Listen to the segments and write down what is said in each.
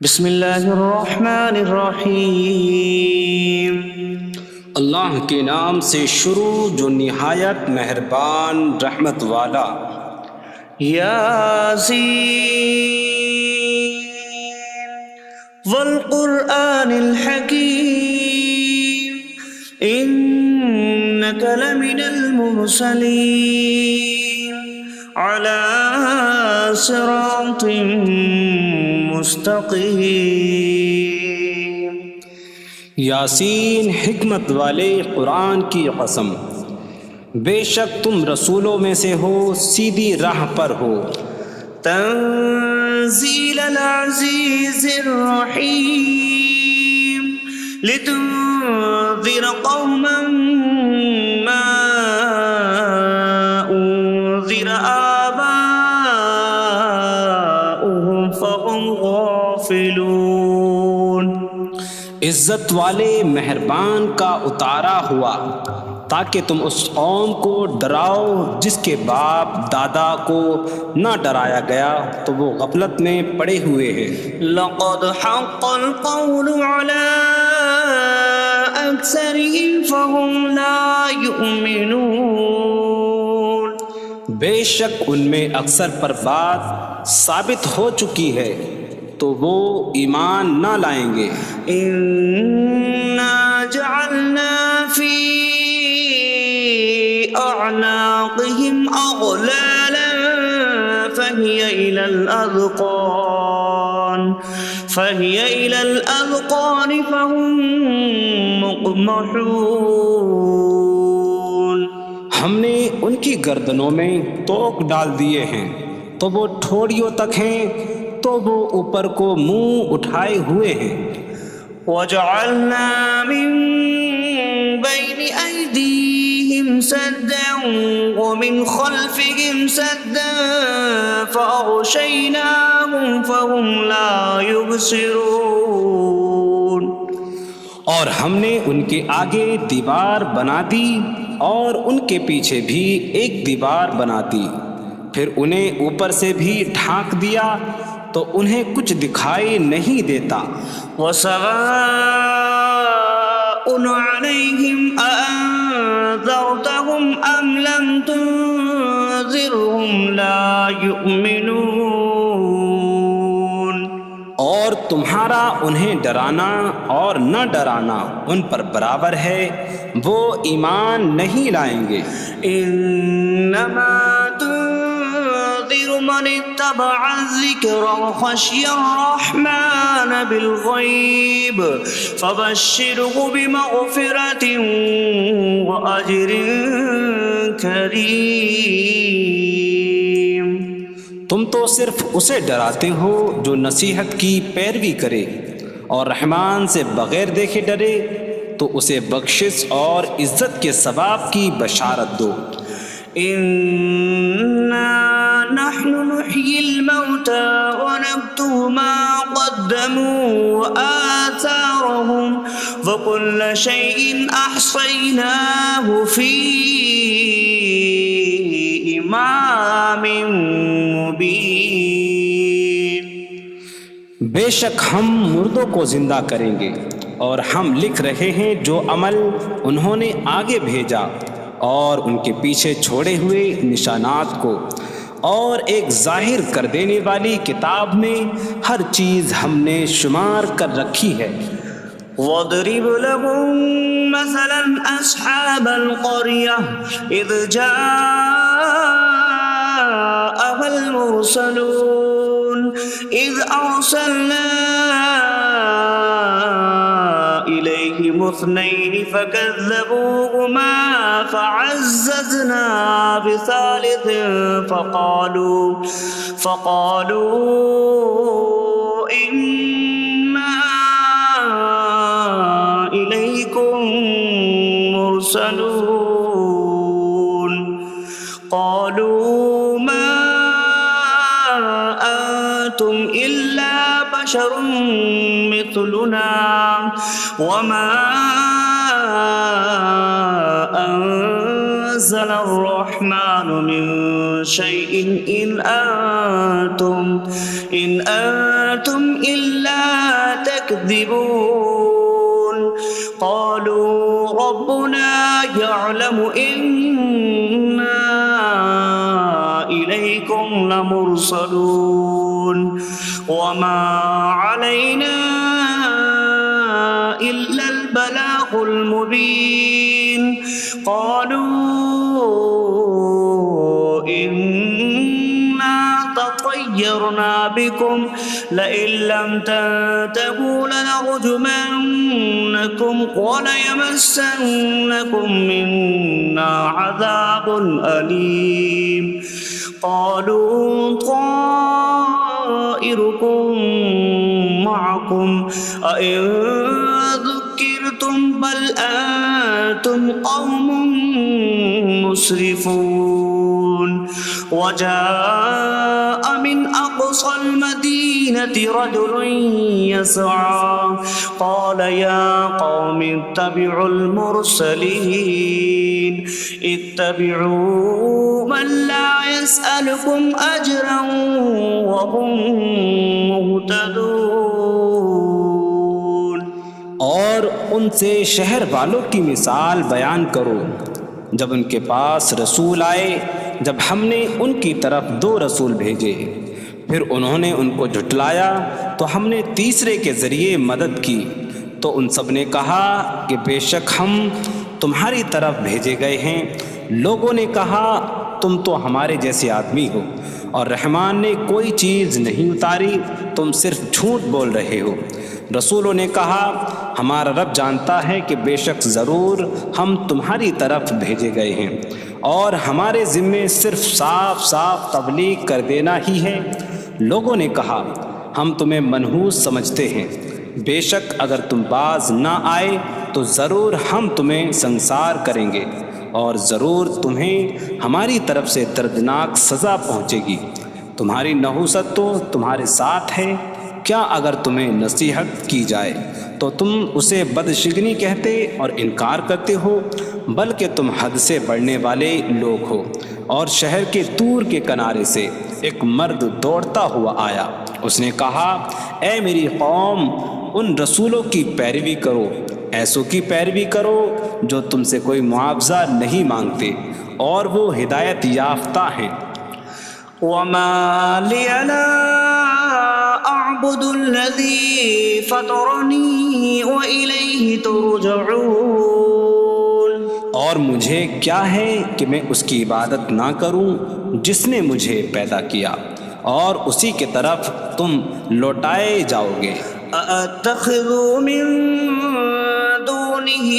بسم اللہ الرحمن الرحیم۔ اللہ کے نام سے شروع جو نہایت مہربان رحمت والا۔ یاسین والقرآن الحکیم انک لمن المرسلین علی صراط مستقیم۔ یاسین حکمت والے قرآن کی قسم، بے شک تم رسولوں میں سے ہو، سیدھی راہ پر ہو۔ تنزیل العزیز الرحیم لتنذر قوما ما انذر آباؤهم فهم غافلون۔ عزت والے مہربان کا اتارا ہوا تاکہ تم اس قوم کو ڈراؤ جس کے باپ دادا کو نہ ڈرایا گیا تو وہ غفلت میں پڑے ہوئے ہیں۔ لقد حق القول على أكثرهم فهم لا يؤمنون۔ بے شک ان میں اکثر پر بات ثابت ہو چکی ہے تو وہ ایمان نہ لائیں گے۔ إنا جعلنا في أعناقهم أغلالا فهي إلى الأذقان فهم مقمحون۔ ہم نے ان کی گردنوں میں توق ڈال دیے ہیں تو وہ ٹھوڑیوں تک ہیں، تو وہ اوپر کو منہ اٹھائے ہوئے ہیں۔ وجعلنا من بين أيديهم سدا ومن خلفهم سدا فأغشيناهم فهم لا يبصرون۔ اور ہم نے ان کے آگے دیوار بنا دی اور ان کے پیچھے بھی ایک دیوار بنا دی، پھر انہیں اوپر سے بھی ڈھانک دیا تو انہیں کچھ دکھائی نہیں دیتا۔ وسواء عليهم أأنذرتهم أم لم تنذرهم لا يؤمنون۔ اور تمہارا انہیں ڈرانا اور نہ ڈرانا ان پر برابر ہے، وہ ایمان نہیں لائیں گے۔ انما تنذر من اتبع الذکر وخشی الرحمن بالغیب فبشره بمغفرة واجر کریم۔ تم تو صرف اسے ڈراتے ہو جو نصیحت کی پیروی کرے اور رحمان سے بغیر دیکھے ڈرے، تو اسے بخشش اور عزت کے ثواب کی بشارت دو۔ انا نحن نحيي الموتى ونكتب ما قدموا وآثارهم وكل شيء أحصيناه في إمام مبين۔ بے شک ہم مردوں کو زندہ کریں گے اور ہم لکھ رہے ہیں جو عمل انہوں نے آگے بھیجا اور ان کے پیچھے چھوڑے ہوئے نشانات کو، اور ایک ظاہر کر دینے والی کتاب میں ہر چیز ہم نے شمار کر رکھی ہے۔ وَاضْرِبْ لَهُم مَّثَلًا أَصْحَابَ الْقَرْيَةِ إِذْ جَاءَهَا الْمُرْسَلُونَ إِذْ أَرْسَلْنَا إِلَيْهِمُ اثْنَيْنِ فَكَذَّبُوهُمَا فَعَزَّزْنَا بِثَالِثٍ فَقَالُوا إِنَّا إِلَيْكُمْ مُرْسَلُونَ۔ قَالُوا مَا أَنتُمْ إِلَّا بَشَرٌ مِثْلُنَا وَمَا أَنتُمْ نزل الرحمن من شيء إن أنتم إلا تكذبون قالوا ربنا يعلم إنا إليكم لمرسلون وما علينا إلا البلاغ المبين قالوا إنا تطيرنا بكم لئن لم تنتهوا لنرجمنكم وليمسنكم منا عذاب أليم قالوا طائركم معكم أئن ذكرتم بل أنتم قوم مسرفون وجاء من أقصى المدينة رجل يسعى قال يا قوم اتبعوا المرسلين اتبعوا من لا يسألكم أجرا وهم مهتدون اور ان سے شہر والوں کی مثال بیان کرو جب ان کے پاس رسول آئے جب ہم نے ان کی طرف 2 رسول بھیجے پھر انہوں نے ان کو جھٹلایا تو ہم نے تیسرے کے ذریعے مدد کی تو ان سب نے کہا کہ بے شک ہم تمہاری طرف بھیجے گئے ہیں لوگوں نے کہا تم تو ہمارے جیسے آدمی ہو اور رحمان نے کوئی چیز نہیں اتاری تم صرف جھوٹ بول رہے ہو رسولوں نے کہا ہمارا رب جانتا ہے کہ بے شک ضرور ہم تمہاری طرف بھیجے گئے ہیں اور ہمارے ذمے صرف صاف صاف تبلیغ کر دینا ہی ہے لوگوں نے کہا ہم تمہیں منحوس سمجھتے ہیں بے شک اگر تم باز نہ آئے تو ضرور ہم تمہیں سنسار کریں گے اور ضرور تمہیں ہماری طرف سے دردناک سزا پہنچے گی تمہاری نحوست تو تمہارے ساتھ ہے کیا اگر تمہیں نصیحت کی جائے تو تم اسے بدشگنی کہتے اور انکار کرتے ہو بلکہ تم حد سے بڑھنے والے لوگ ہو اور شہر کے دور کے کنارے سے ایک مرد دوڑتا ہوا آیا اس نے کہا اے میری قوم ان رسولوں کی پیروی کرو ایسوں کی پیروی کرو جو تم سے کوئی معاوضہ نہیں مانگتے اور وہ ہدایت یافتہ ہیں وما لي لا أعبد الذي فطرني وإليه ترجعون اور مجھے کیا ہے کہ میں اس کی عبادت نہ کروں جس نے مجھے پیدا کیا اور اسی کی طرف تم لوٹائے جاؤ گے أأتخذ من دونه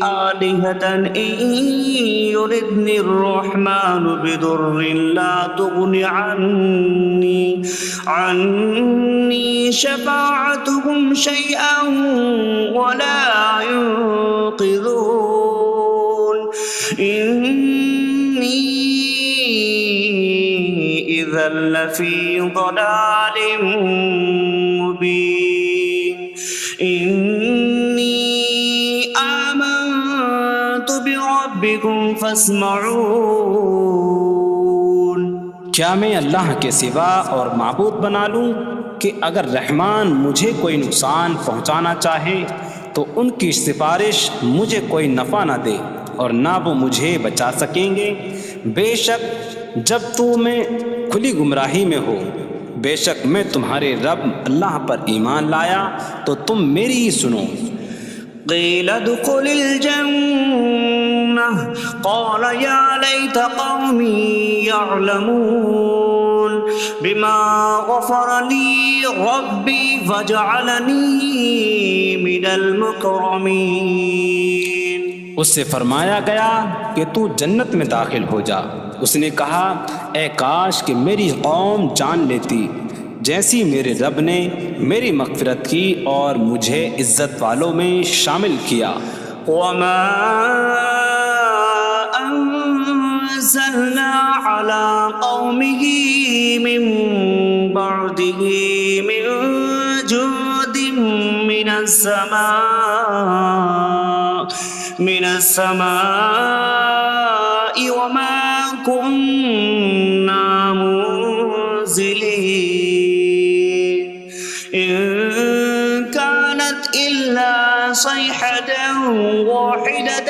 آلهة إن يردني الرحمن بضر لا تغن عني شفاعتهم شيئا ولا ينقذون إني إذا لفي ضلال مبين إني آمنت بربكم فاسمعون کیا میں اللہ کے سوا اور معبود بنا لوں کہ اگر رحمان مجھے کوئی نقصان پہنچانا چاہے تو ان کی سفارش مجھے کوئی نفع نہ دے اور نہ وہ مجھے بچا سکیں گے بے شک جب میں کھلی گمراہی میں ہو بے شک میں تمہارے رب اللہ پر ایمان لایا تو تم میری ہی سنو قيل ادخل الجنة قال يا ليت قومي يعلمون بما غفر لي ربي فجعلني من المكرمين اس سے فرمایا گیا کہ تو جنت میں داخل ہو جا اس نے کہا اے کاش کہ میری قوم جان لیتی جیسی میرے رب نے میری مغفرت کی اور مجھے عزت والوں میں شامل کیا وما أنزلنا على قومه من بعده من جود من السماء من السماء وما كنا منزلين إن كانت إلا صيحة واحدة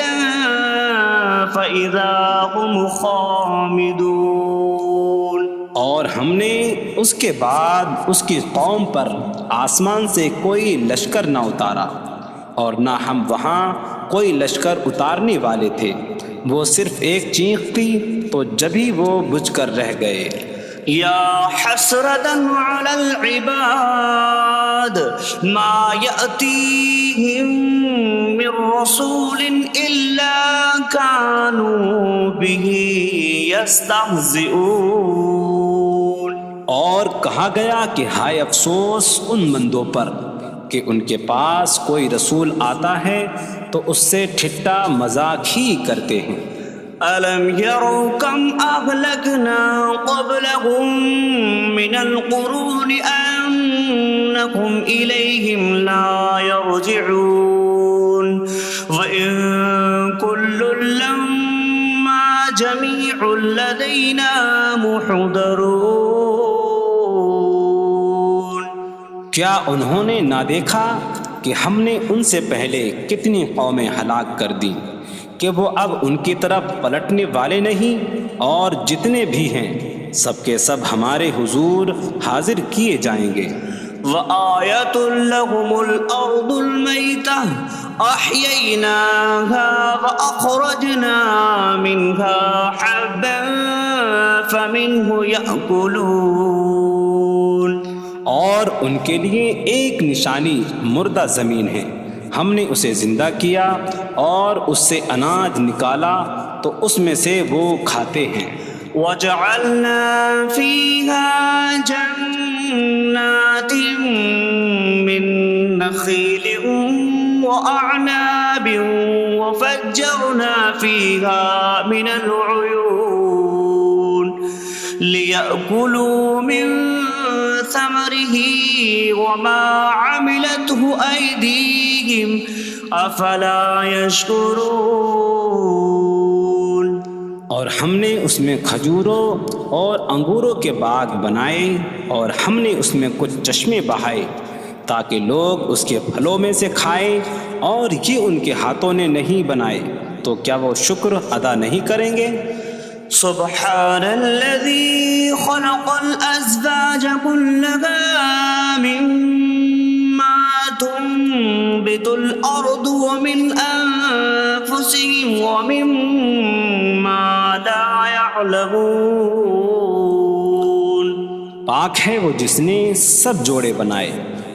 فإذا هم خامدون۔ اور ہم نے اس کے بعد اس کی قوم پر آسمان سے کوئی لشکر نہ اتارا، اور نہ ہم وہاں کوئی لشکر اتارنے والے تھے، وہ صرف ایک چیخ تھی تو جبھی وہ بجھ کر رہ گئے۔ یا حسرة على العباد ما يأتيهم من رسول إلا كانوا به يستهزئون۔ اور کہا گیا کہ ہائے افسوس ان بندوں پر کہ ان کے پاس کوئی رسول آتا ہے تو اس سے ٹھٹا مذاق ہی کرتے ہیں۔ أَلَمْ يَرَوْا كَمْ أَهْلَكْنَا قَبْلَهُمْ مِنَ الْقُرُونِ أَنَّكُمْ إِلَيْهِمْ لَا يَرْجِعُونَ وَإِن كُلٌّ لَّمَّا جَمِيعٌ لَّدَيْنَا مُحْضَرُونَ۔ کیا انہوں نے نہ دیکھا کہ ہم نے ان سے پہلے کتنی قومیں ہلاک کر دیں کہ وہ اب ان کی طرف پلٹنے والے نہیں، اور جتنے بھی ہیں سب کے سب ہمارے حضور حاضر کیے جائیں گے۔ وَآيَةٌ لَّهُمُ الْأَرْضُ الْمَيْتَةُ أَحْيَيْنَاهَا وَأَخْرَجْنَا مِنْهَا حَبًّا فَمِنْهُ يَأْكُلُونَ۔ اور ان کے لیے ایک نشانی مردہ زمین ہے، ہم نے اسے زندہ کیا اور اس سے اناج نکالا تو اس میں سے وہ کھاتے ہیں۔ وَجَعَلْنَا فِيهَا جَنَّاتٍ مِّن نَّخِيلٍ وَأَعْنَابٍ وَفَجَّرْنَا فِيهَا مِنَ الْعُيُونِ لِيَأْكُلُوا مِن ثَمَرِهِ وَمَا عَمِلَتْهُ أَيْدِيهِمْ أَفَلَا يَشْكُرُونَ۔ اور ہم نے اس میں کھجوروں اور انگوروں کے باغ بنائے، اور ہم نے اس میں کچھ چشمے بہائے تاکہ لوگ اس کے پھلوں میں سے کھائیں، اور یہ ان کے ہاتھوں نے نہیں بنائے، تو کیا وہ شکر ادا نہیں کریں گے؟ سبحان الذي خلق الأزواج كلها مما تنبت الأرض ومن أنفسهم ومما لا يعلمون۔ پاک ہے وہ جس نے سب جوڑے بنائے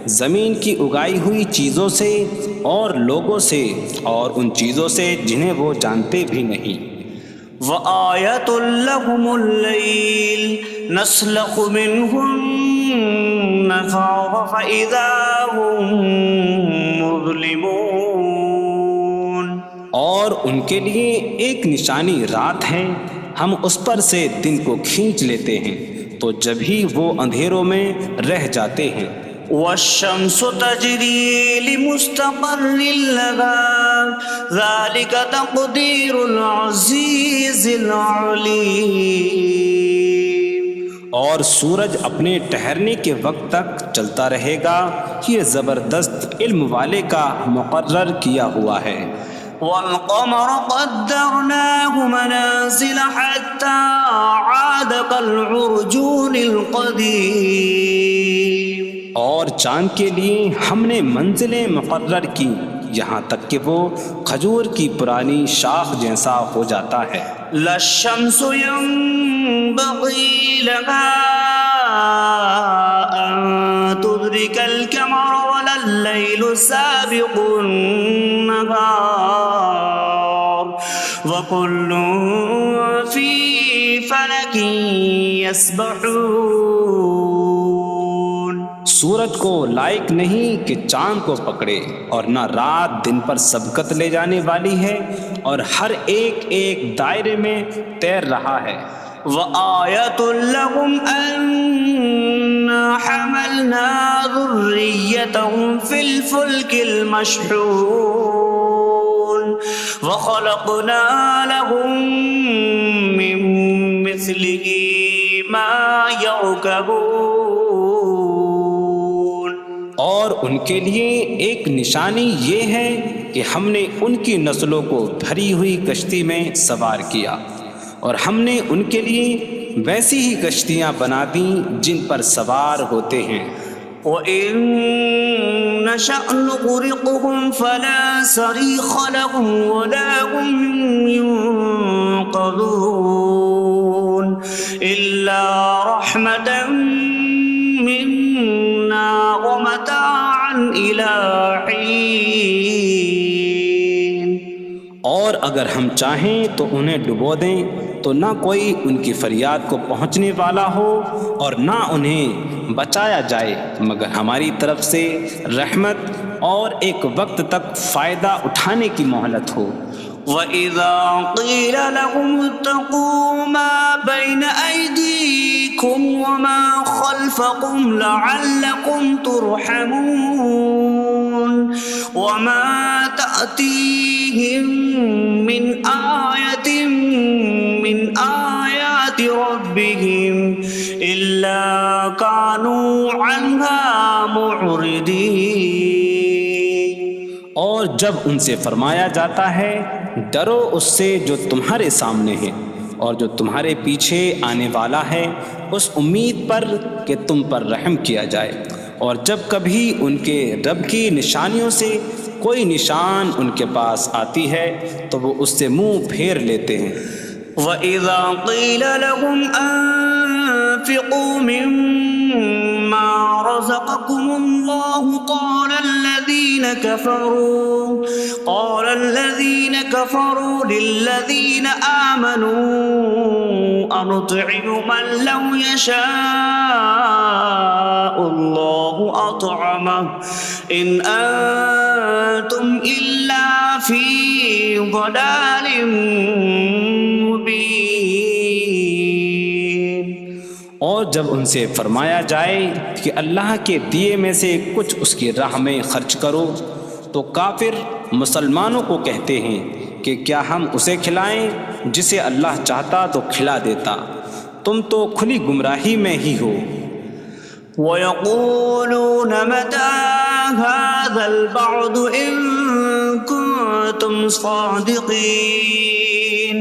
زمین کی اگائی ہوئی چیزوں سے اور لوگوں سے اور ان چیزوں سے جنہیں وہ جانتے بھی نہیں۔ وَآيَةٌ لَّهُمُ اللَّيْلُ نَسْلَخُ مِنْهُ النَّهَارَ فَإِذَا هُم مُظْلِمُونَ۔ اور ان کے لیے ایک نشانی رات ہے، ہم اس پر سے دن کو کھینچ لیتے ہیں تو جبھی وہ اندھیروں میں رہ جاتے ہیں۔ وَالشَّمْسُ تَجْرِي لِمُسْتَقَرٍّ لَّهَا ذَلِكَ تَقْدِيرُ الْعَزِيزِ الْعَلِيمِ۔ اور سورج اپنے ٹھہرنے کے وقت تک چلتا رہے گا، یہ زبردست علم والے کا مقرر کیا ہوا ہے۔ وَالْقَمَرَ قَدَّرْنَاهُ مَنَازِلَ حَتَّى عَادَ كَالْعُرْجُونِ الْقَدِيمِ۔ اور چاند کے لیے ہم نے منزلیں مقرر کی یہاں تک کہ وہ کھجور کی پرانی شاخ جیسا ہو جاتا ہے۔ لا الشمس ينبغي لها أن تدرك القمر ولا الليل سابق النهار وكل في فلك يسبحون۔ سورج کو لائق نہیں کہ چاند کو پکڑے، اور نہ رات دن پر سبقت لے جانے والی ہے، اور ہر ایک ایک دائرے میں تیر رہا ہے۔ وَآيَةٌ لَّهُمْ أَنَّا حَمَلْنَا ذُرِّيَّتَهُمْ فِي الْفُلْكِ الْمَشْحُونِ۔ وخلقنا لهم من مثله ما يركبون. اور ان کے لیے ایک نشانی یہ ہے کہ ہم نے ان کی نسلوں کو بھری ہوئی کشتی میں سوار کیا، اور ہم نے ان کے لیے ویسی ہی کشتیاں بنا دیں جن پر سوار ہوتے ہیں. وَإِن نَّشَأْ نُغْرِقْهُمْ فَلَا صَرِيخَ لَهُمْ وَلَا هُمْ يُنقَذُونَ إِلَّا رَحْمَةً مِّنَّا وَمَتَاعًا إِلَىٰ حِينٍ. اور اگر ہم چاہیں تو انہیں ڈبو دیں تو نہ کوئی ان کی فریاد کو پہنچنے والا ہو اور نہ انہیں بچایا جائے مگر ہماری طرف سے رحمت اور ایک وقت تک فائدہ اٹھانے کی مہلت ہو. وَإِذَا قِيلَ لَهُمُ اتَّقُوا مَا بَيْنَ أَيْدِيكُمْ وَمَا خَلْفَكُمْ لَعَلَّكُمْ تُرْحَمُونَ وَمَا تَأْتِيهِم مِّنْ آيَةٍ مِّنْ آيَاتِ رَبِّهِمْ إِلَّا كَانُوا عَنْهَا مُعْرِضِينَ. اور جب ان سے فرمایا جاتا ہے ڈرو اس سے جو تمہارے سامنے ہے اور جو تمہارے پیچھے آنے والا ہے، اس امید پر کہ تم پر رحم کیا جائے، اور جب کبھی ان کے رب کی نشانیوں سے کوئی نشان ان کے پاس آتی ہے تو وہ اس سے منہ پھیر لیتے ہیں. وَإِذَا قِيلَ لَهُمْ أَنفِقُوا مِمَّا رَزَقَكُمُ اللَّهُ قَالَ الَّذِينَ كَفَرُوا لِلَّذِينَ آمَنُوا أَنُطْعِمُ مَن لَّوْ يَشَاءُ اللَّهُ أَطْعَمَهُ إِنْ أَنتُمْ إِلَّا فِي ضَلَالٍ مبین. اور جب ان سے فرمایا جائے کہ اللہ کے دیے میں سے کچھ اس کی راہ میں خرچ کرو تو کافر مسلمانوں کو کہتے ہیں کہ کیا ہم اسے کھلائیں جسے اللہ چاہتا تو کھلا دیتا، تم تو کھلی گمراہی میں ہی ہو. وَيَقُولُونَ مَتَىٰ هَٰذَا الْوَعْدُ إِن كُنتُمْ صَادِقِينَ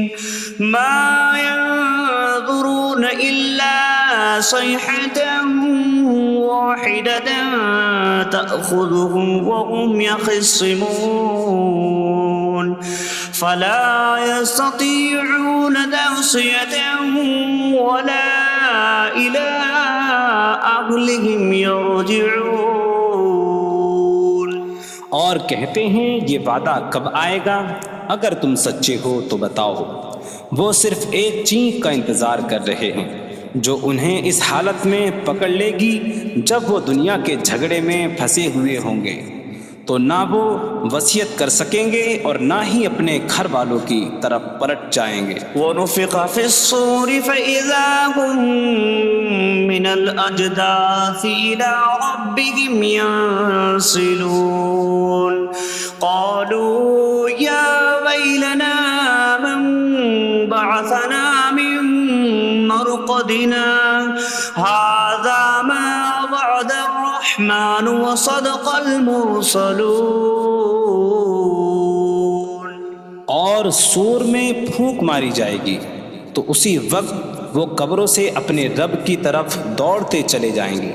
مَا يَنظُرُونَ إِلَّا صَيْحَةً وَاحِدَةً تَأْخُذُهُمْ وَهُمْ يَخِصِّمُونَ فَلَا يَسْتَطِيعُونَ تَوْصِيَةً وَلَا إِلَىٰ أَهْلِهِمْ يَرْجِعُونَ. اور کہتے ہیں یہ وعدہ کب آئے گا؟ اگر تم سچے ہو تو بتاؤ. وہ صرف ایک چینخ کا انتظار کر رہے ہیں جو انہیں اس حالت میں پکڑ لے گی جب وہ دنیا کے جھگڑے میں پھنسے ہوئے ہوں گے، تو نہ وہ وصیت کر سکیں گے اور نہ ہی اپنے گھر والوں کی طرف پلٹ جائیں گے. وَنُفِخَ فِي الصُّورِ فَإِذَا هُم مِّنَ الْأَجْدَاثِ إِلَىٰ رَبِّهِمْ يَنسِلُونَ قَالُوا يَا وَيْلَنَا مَن بَعَثَنَا مِن مَّرْقَدِنَا هَٰذَا مَا وَعَدَ الرَّحْمَٰنُ وَصَدَقَ الْمُرْسَلُونَ. اور سور میں پھونک ماری جائے گی تو اسی وقت وہ قبروں سے اپنے رب کی طرف دوڑتے چلے جائیں گے،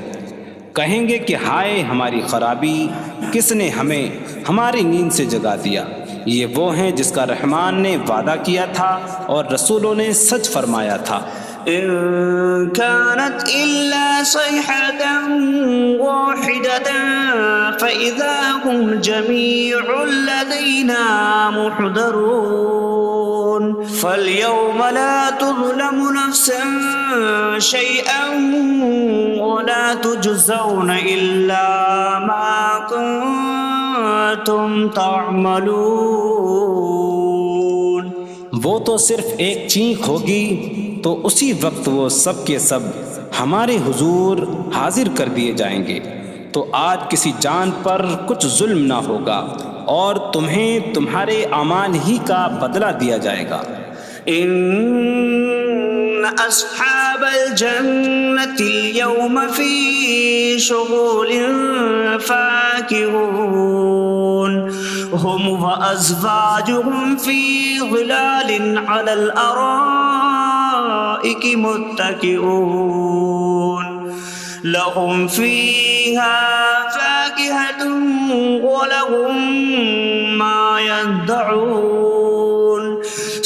کہیں گے کہ ہائے ہماری خرابی، کس نے ہمیں ہماری نیند سے جگا دیا. یہ وہ ہیں جس کا رحمان نے وعدہ کیا تھا اور رسولوں نے سچ فرمایا تھا. إن كانت إلا صيحة واحدة فإذا هم جميع لدينا محضرون. فاليوم لا تظلم نفس شيئا ولا تجزون إلا ما كنتم تعملون. وہ تو صرف ایک چینخ ہوگی تو اسی وقت وہ سب کے سب ہمارے حضور حاضر کر دیے جائیں گے، تو آج کسی جان پر کچھ ظلم نہ ہوگا اور تمہیں تمہارے اعمال ہی کا بدلہ دیا جائے گا۔ إن أصحاب الجنة اليوم في شغل فاكهون هم وأزواجهم في ظلال على الأرائك متكئون لهم فيها فاكهة ولهم ما يدعون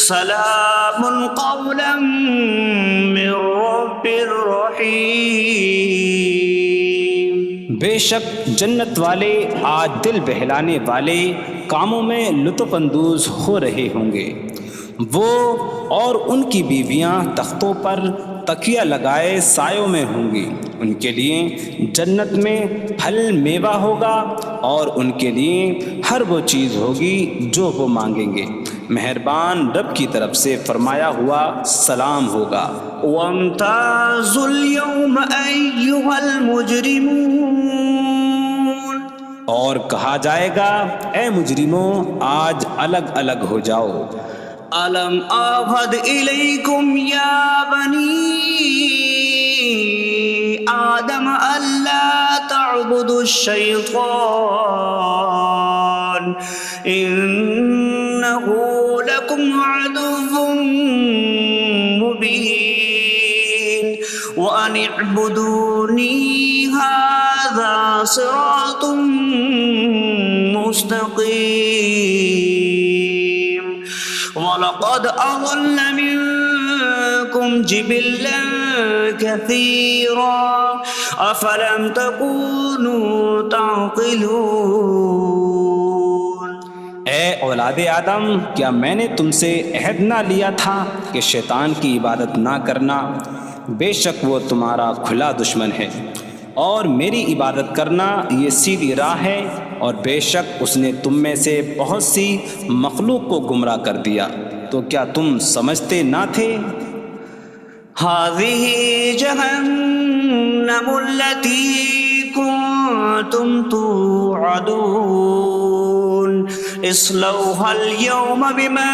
سلام قولا من رب رحیم۔ بے شک جنت والے آج دل بہلانے والے کاموں میں لطف اندوز ہو رہے ہوں گے۔ وہ اور ان کی بیویاں تختوں پر تکیہ لگائے سایوں میں ہوں گی۔ ان کے لیے جنت میں پھل میوہ ہوگا اور ان کے لیے ہر وہ چیز ہوگی جو وہ مانگیں گے۔ مہربان رب کی طرف سے فرمایا ہوا سلام ہوگا۔ وامتازوا اليوم أيها المجرمون، اور کہا جائے گا اے مجرموں آج الگ الگ ہو جاؤ۔ ألم أعهد إليكم يا بني آدم ألا تعبدوا الشيطان إنه لكم عدو مبين وأن اعبدوني هذا صراط مستقيم وَلَقَدْ أَضَلَّ مِنكُمْ جِبِلًّا كَثِيرًا أَفَلَمْ تَكُونُوا تَعْقِلُونَ۔ اے اولاد آدم، کیا میں نے تم سے عہد نہ لیا تھا کہ شیطان کی عبادت نہ کرنا؟ بے شک وہ تمہارا کھلا دشمن ہے، اور میری عبادت کرنا یہ سیدھی راہ ہے، اور بے شک اس نے تم میں سے بہت سی مخلوق کو گمراہ کر دیا، تو کیا تم سمجھتے نہ تھے؟ هذه جهنم التي كنتم توعدون اصلوها اليوم بما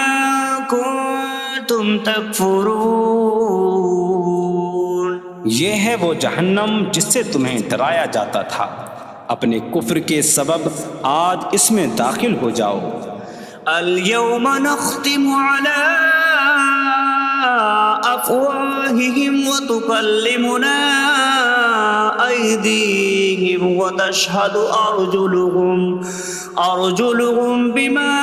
كنتم تكفرون۔ یہ ہے وہ جہنم جس سے تمہیں ڈرایا جاتا تھا، اپنے کفر کے سبب آج اس میں داخل ہو جاؤ۔ اليوم نختم على أفواههم وتكلمنا أيديهم وتشهد أرجلهم بما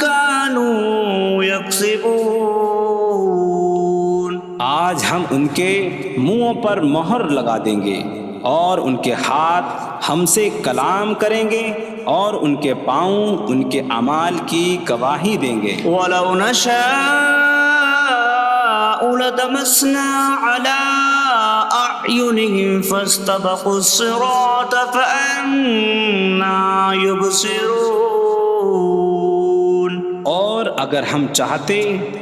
كانوا يكسبون۔ آج ہم ان کے منہوں پر مہر لگا دیں گے، اور ان کے ہاتھ ہم سے کلام کریں گے، اور ان کے پاؤں ان کے اعمال کی گواہی دیں گے۔ وَلَوْ نَشَاءُ لَطَمَسْنَا عَلَىٰ أَعْيُنِهِمْ فَاسْتَبَقُوا الصِّرَاطَ فَأَنَّىٰ يُبْصِرُونَ۔ اور اگر ہم چاہتے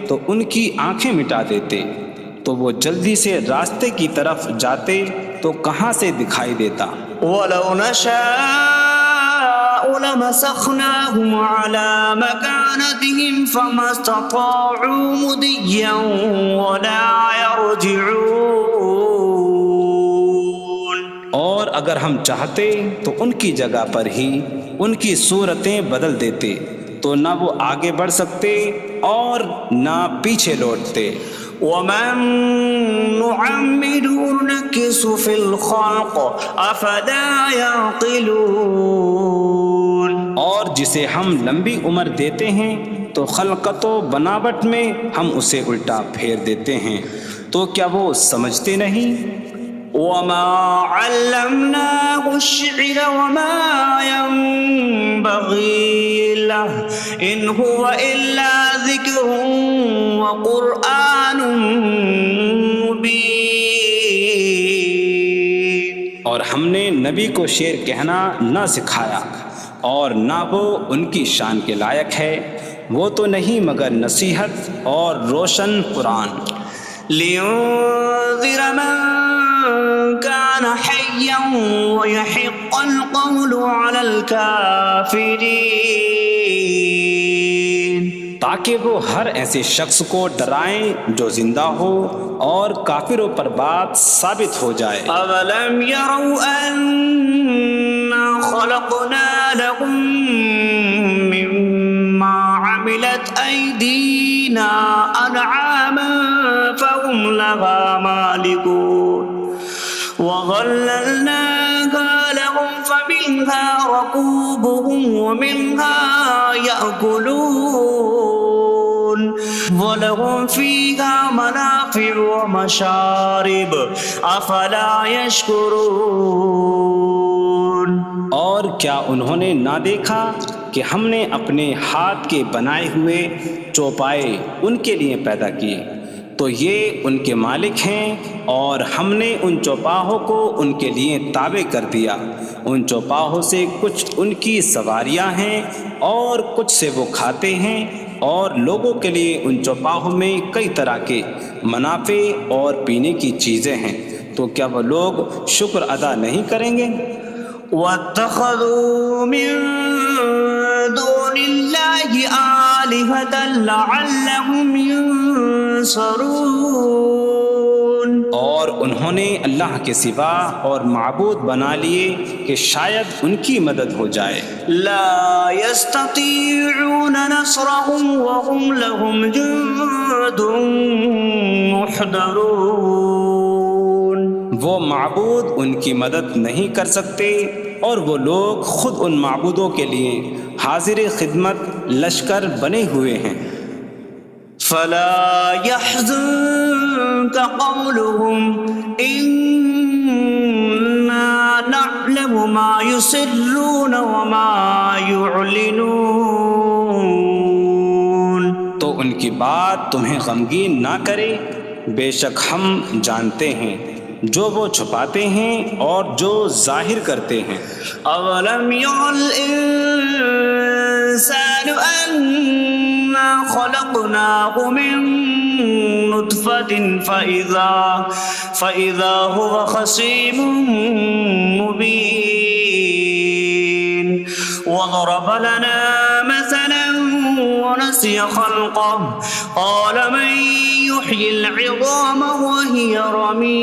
تو ان کی آنکھیں مٹا دیتے، تو وہ جلدی سے راستے کی طرف جاتے تو کہاں سے دکھائی دیتا۔ وَلَوْ نَشَاءُ لَمَسَخْنَاهُمْ عَلَىٰ مَكَانَتِهِمْ فَمَا اسْتَطَاعُوا مُضِيًّا وَلَا يَرْجِعُونَ۔ اور اگر ہم چاہتے تو ان کی جگہ پر ہی ان کی صورتیں بدل دیتے، تو نہ وہ آگے بڑھ سکتے اور نہ پیچھے لوٹتے۔ وَمَن نُّعَمِّرْهُ نُنَكِّسْهُ فِي الْخَلْقِ أَفَلَا يَعْقِلُونَ۔ اور جسے ہم لمبی عمر دیتے ہیں تو خلقت و بناوٹ میں ہم اسے الٹا پھیر دیتے ہیں، تو کیا وہ سمجھتے نہیں؟ وَمَا عَلَّمْنَاهُ الشِّعْرَ وَمَا يَنبَغِي لَهُ إِنْ هُوَ إِلَّا ذِكْرٌ وَقُرْآنٌ مُّبِينٌ۔ اور ہم نے نبی کو شعر کہنا نہ سکھایا، اور نہ وہ ان کی شان کے لائق ہے، وہ تو نہیں مگر نصیحت اور روشن قرآن۔ لِيُنذِرَ مَن كَانَ حَيًّا حيا ويحق القول على الكافرين تاکہ وہ ہر ایسے شخص کو ڈرائیں جو زندہ ہو اور کافروں پر بات ثابت ہو جائے۔ أولم يروا أنا خلقنا لهم مما عملت أيدينا أنعاما فهم لها مالكون وظللناها لهم فمنها ركوبهم ومنها يأكلون وَلَهُمْ فِيهَا مَنَافِعُ وَمَشَارِبُ أَفَلَا يَشْكُرُونَ۔ اور کیا انہوں نے نہ دیکھا کہ ہم نے اپنے ہاتھ کے بنائے ہوئے چوپائے ان کے لیے پیدا کیے، تو یہ ان کے مالک ہیں، اور ہم نے ان چوپاہوں کو ان کے لیے تابع کر دیا۔ ان چوپاہوں سے کچھ ان کی سواریاں ہیں اور کچھ سے وہ کھاتے ہیں، اور لوگوں کے لیے ان چوپاہوں میں کئی طرح کے منافع اور پینے کی چیزیں ہیں، تو کیا وہ لوگ شکر ادا نہیں کریں گے؟ وَاتَّخَذُوا مِن دُونِ اللَّهِ آلِهَةً لَعَلَّهُمْ يُنصَرُونَ۔ اور انہوں نے اللہ کے سوا اور معبود بنا لیے کہ شاید ان کی مدد ہو جائے۔ لا يستطيعون نصرهم وهم لهم جند محضرون۔ وہ معبود ان کی مدد نہیں کر سکتے، اور وہ لوگ خود ان معبودوں کے لیے حاضر خدمت لشکر بنے ہوئے ہیں۔ فلا يحزنك قولهم إنا نعلم ما يسرون وما يعلنون۔ تو ان کی بات تمہیں غمگین نہ کرے، بے شک ہم جانتے ہیں جو وہ چھپاتے ہیں اور جو ظاہر کرتے ہیں۔ اولم ير الانسان انا خلقناه من نطفة فإذا هو خصيم مبين وضرب لنا مثلا ونسي خلقه قال من يحيي العظام وهي رميم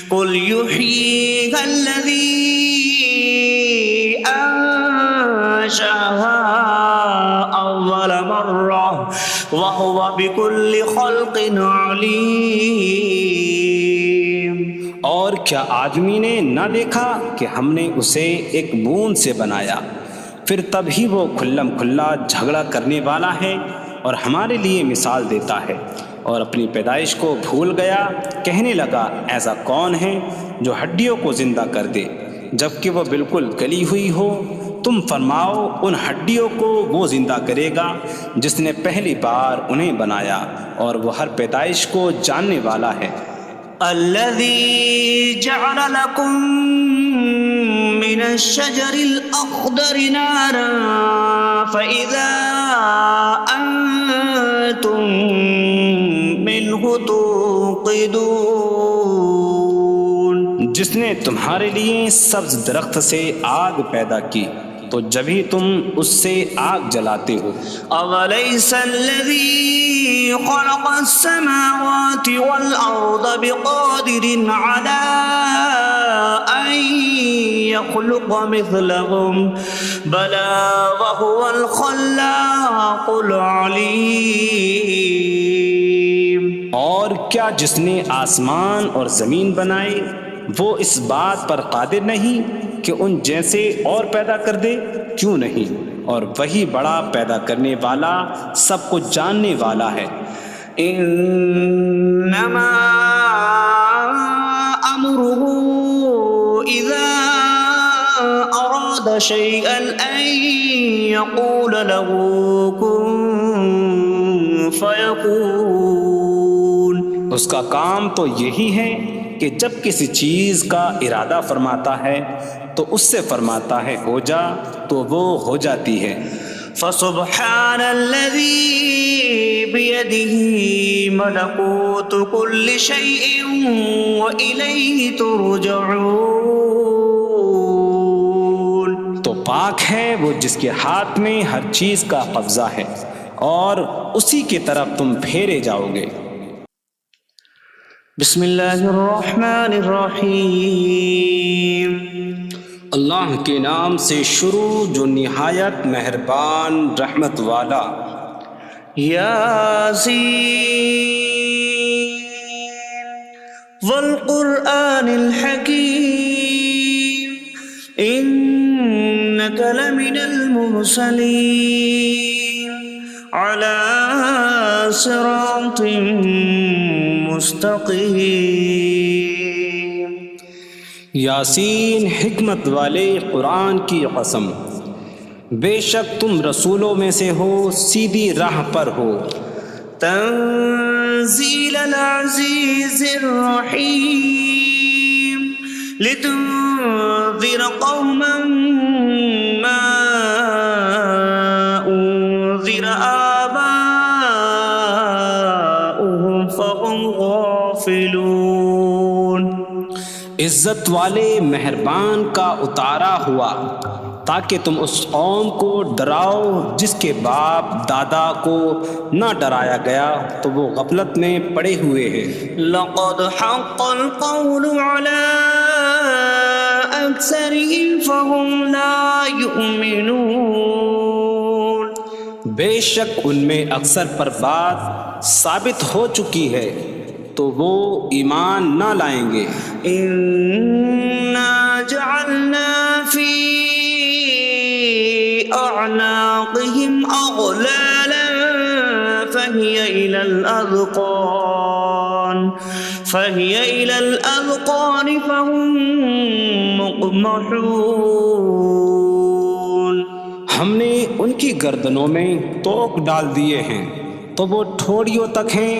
قل يحييها الذي أنشأها أول مرة وهو بكل خلق عليم۔ اور کیا آدمی نے نہ دیکھا کہ ہم نے اسے ایک بوند سے بنایا، پھر تب ہی وہ کھلم کھلا جھگڑا کرنے والا ہے اور ہمارے لیے مثال دیتا ہے، اور اپنی پیدائش کو بھول گیا، کہنے لگا ایسا کون ہے جو ہڈیوں کو زندہ کر دے جبکہ وہ بالکل گلی ہوئی ہو؟ تم فرماؤ ان ہڈیوں کو وہ زندہ کرے گا جس نے پہلی بار انہیں بنایا، اور وہ ہر پیدائش کو جاننے والا ہے۔ الذي جعل لكم من الشجر الأخضر نارا فإذا أنتم منه توقدون۔ جس نے تمہارے لیے سبز درخت سے آگ پیدا کی تو جبھی تم اس سے آگ جلاتے ہو۔ أَوَلَيْسَ الَّذِي خَلَقَ السَّمَاوَاتِ وَالْأَرْضَ بِقَادِرٍ عَلَىٰ أَن يَخْلُقَ مِثْلَهُم بَلَىٰ وَهُوَ الْخَلَّاقُ الْعَلِيمُ۔ اور کیا جس نے آسمان اور زمین بنائے وہ اس بات پر قادر نہیں کہ ان جیسے اور پیدا کر دے؟ کیوں نہیں، اور وہی بڑا پیدا کرنے والا سب کچھ جاننے والا ہے۔ انما امره اذا اراد شيئا ان يقول له كن فيكون۔ اس کا کام تو یہی ہے کہ جب کسی چیز کا ارادہ فرماتا ہے تو اس سے فرماتا ہے ہو جا، تو وہ ہو جاتی ہے۔ فسبحان الذي بيده ملكوت كل شيء وإليه ترجعون. تو پاک ہے وہ جس کے ہاتھ میں ہر چیز کا قبضہ ہے اور اسی کی طرف تم پھیرے جاؤ گے. بسم اللہ الرحمن الرحیم. اللہ کے نام سے شروع جو نہایت مہربان رحمت والا. یاسین والقرآن الحکیم انک لمن المرسلین علی صراط مستقیم. یاسین حکمت والے قرآن کی قسم، بے شک تم رسولوں میں سے ہو، سیدھی راہ پر ہو. تنزیل العزیز الرحیم لتنذر قوما ما انذر آباؤهم فهم غافلون. عزت والے مہربان کا اتارا ہوا تاکہ تم اس قوم کو ڈراؤ جس کے باپ دادا کو نہ ڈرایا گیا تو وہ غفلت میں پڑے ہوئے ہیں. لقد حق القول على أكثرهم فهم لا يؤمنون. بے شک ان میں اکثر پر بات ثابت ہو چکی ہے تو وہ ایمان نہ لائیں گے. إنا جعلنا في أعناقهم أغلالا فهي إلى الأذقان فهم مقمحون. ہم نے ان کی گردنوں میں توق ڈال دیے ہیں تو وہ ٹھوڑیوں تک ہیں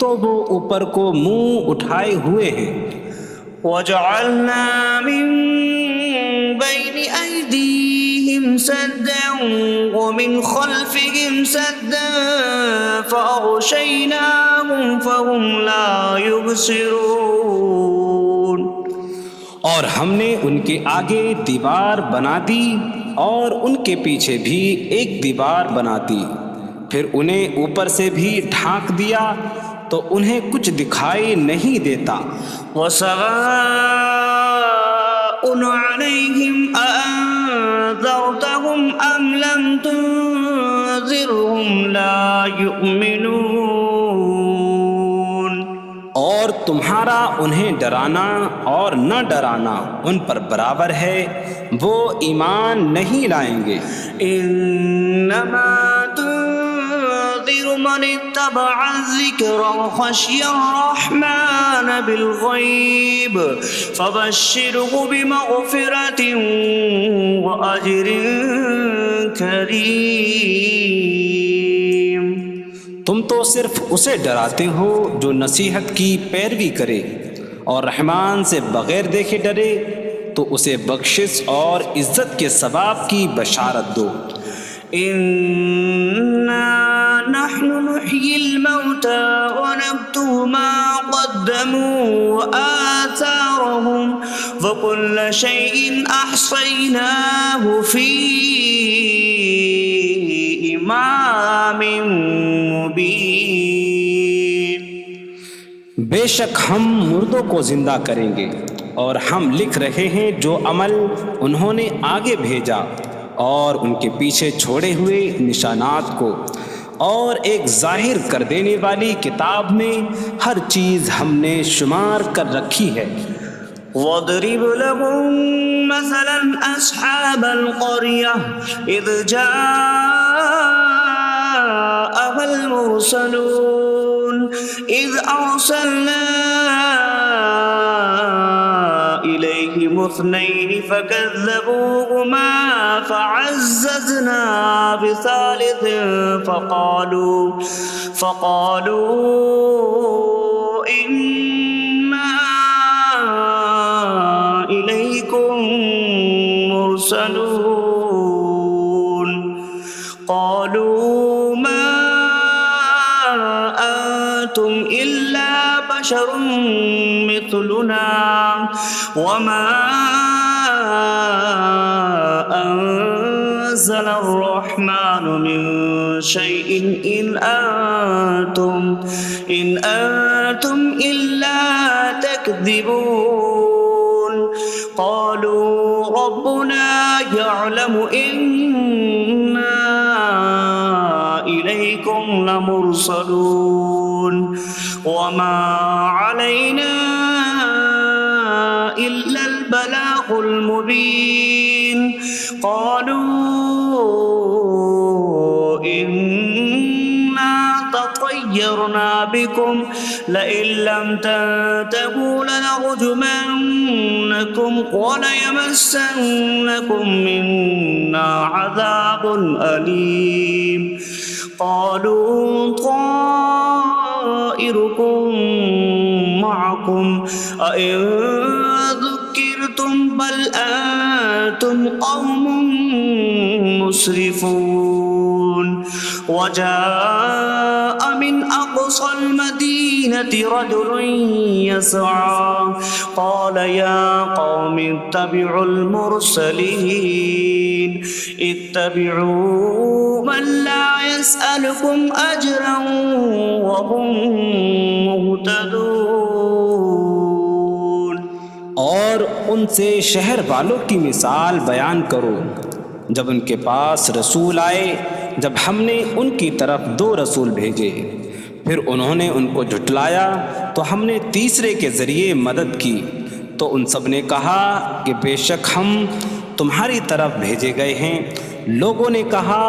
تو وہ اوپر کو منہ اٹھائے ہوئے ہیں. وجعلنا من بين أيديهم سدا ومن خلفهم سدا فأغشيناهم فهم لا يبصرون. اور ہم نے ان کے آگے دیوار بنا دی اور ان کے پیچھے بھی ایک دیوار بنا دی، پھر انہیں اوپر سے بھی ڈھانک دیا تو انہیں کچھ دکھائی نہیں دیتا. وسواء عليهم أأنذرتهم أم لم تنذرهم لا يؤمنون. اور تمہارا انہیں ڈرانا اور نہ ڈرانا ان پر برابر ہے، وہ ایمان نہیں لائیں گے. انما تنذر من اتبع الذکر وخشی الرحمن بالغیب فبشره بمغفرة وأجر کریم. تم تو صرف اسے ڈراتے ہو جو نصیحت کی پیروی کرے اور رحمان سے بغیر دیکھے ڈرے تو اسے بخشش اور عزت کے ثواب کی بشارت دو. انا نحن نحيي الموتى ونكتب ما قدموا وآثارهم وكل شيء أحصيناه في إمام مبين. بے شک ہم مردوں کو زندہ کریں گے اور ہم لکھ رہے ہیں جو عمل انہوں نے آگے بھیجا اور ان کے پیچھے چھوڑے ہوئے نشانات کو، اور ایک ظاہر کر دینے والی کتاب میں ہر چیز ہم نے شمار کر رکھی ہے. واضرب لهم مثلا أصحاب القرية إذ جاءها المرسلون إذ أرسلنا إليهم اثنين فكذبوهما فعززنا بثالث فقالوا إنا إليكم مرسلون. بشر مثلنا وما أنزل الرحمن من شيء إن أنتم إلا تكذبون قالوا ربنا يعلم إنا إليكم لمرسلون وما علينا إلا البلاغ المبين قالوا إنا تطيرنا بكم لئن لم تنتهوا لنرجمنكم وليمسنكم منا عذاب أليم قالوا طائركم معكم أئن ذكرتم بل أنتم قوم مسرفون وجاء من أقصى المدينة رجل يسعى قال يا قوم اتبعوا المرسلين اتبعوا من لا يسألكم أجرا وهم مهتدون اور ان سے شہر والوں کی مثال بیان کرو جب ان کے پاس رسول آئے جب ہم نے ان کی طرف 2 رسول بھیجے پھر انہوں نے ان کو جھٹلایا تو ہم نے تیسرے کے ذریعے مدد کی تو ان سب نے کہا کہ بے شک ہم تمہاری طرف بھیجے گئے ہیں لوگوں نے کہا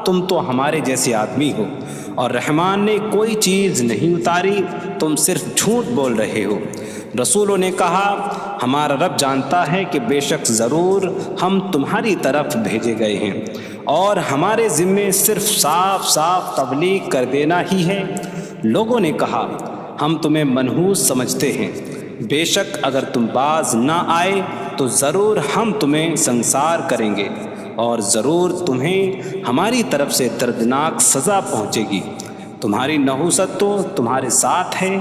تم تو ہمارے جیسے آدمی ہو اور رحمان نے کوئی چیز نہیں اتاری تم صرف جھوٹ بول رہے ہو رسولوں نے کہا ہمارا رب جانتا ہے کہ بے شک ضرور ہم تمہاری طرف بھیجے گئے ہیں اور ہمارے ذمے صرف صاف صاف تبلیغ کر دینا ہی ہے لوگوں نے کہا ہم تمہیں منحوس سمجھتے ہیں بے شک اگر تم باز نہ آئے تو ضرور ہم تمہیں سنسار کریں گے اور ضرور تمہیں ہماری طرف سے دردناک سزا پہنچے گی تمہاری نحوست تو تمہارے ساتھ ہے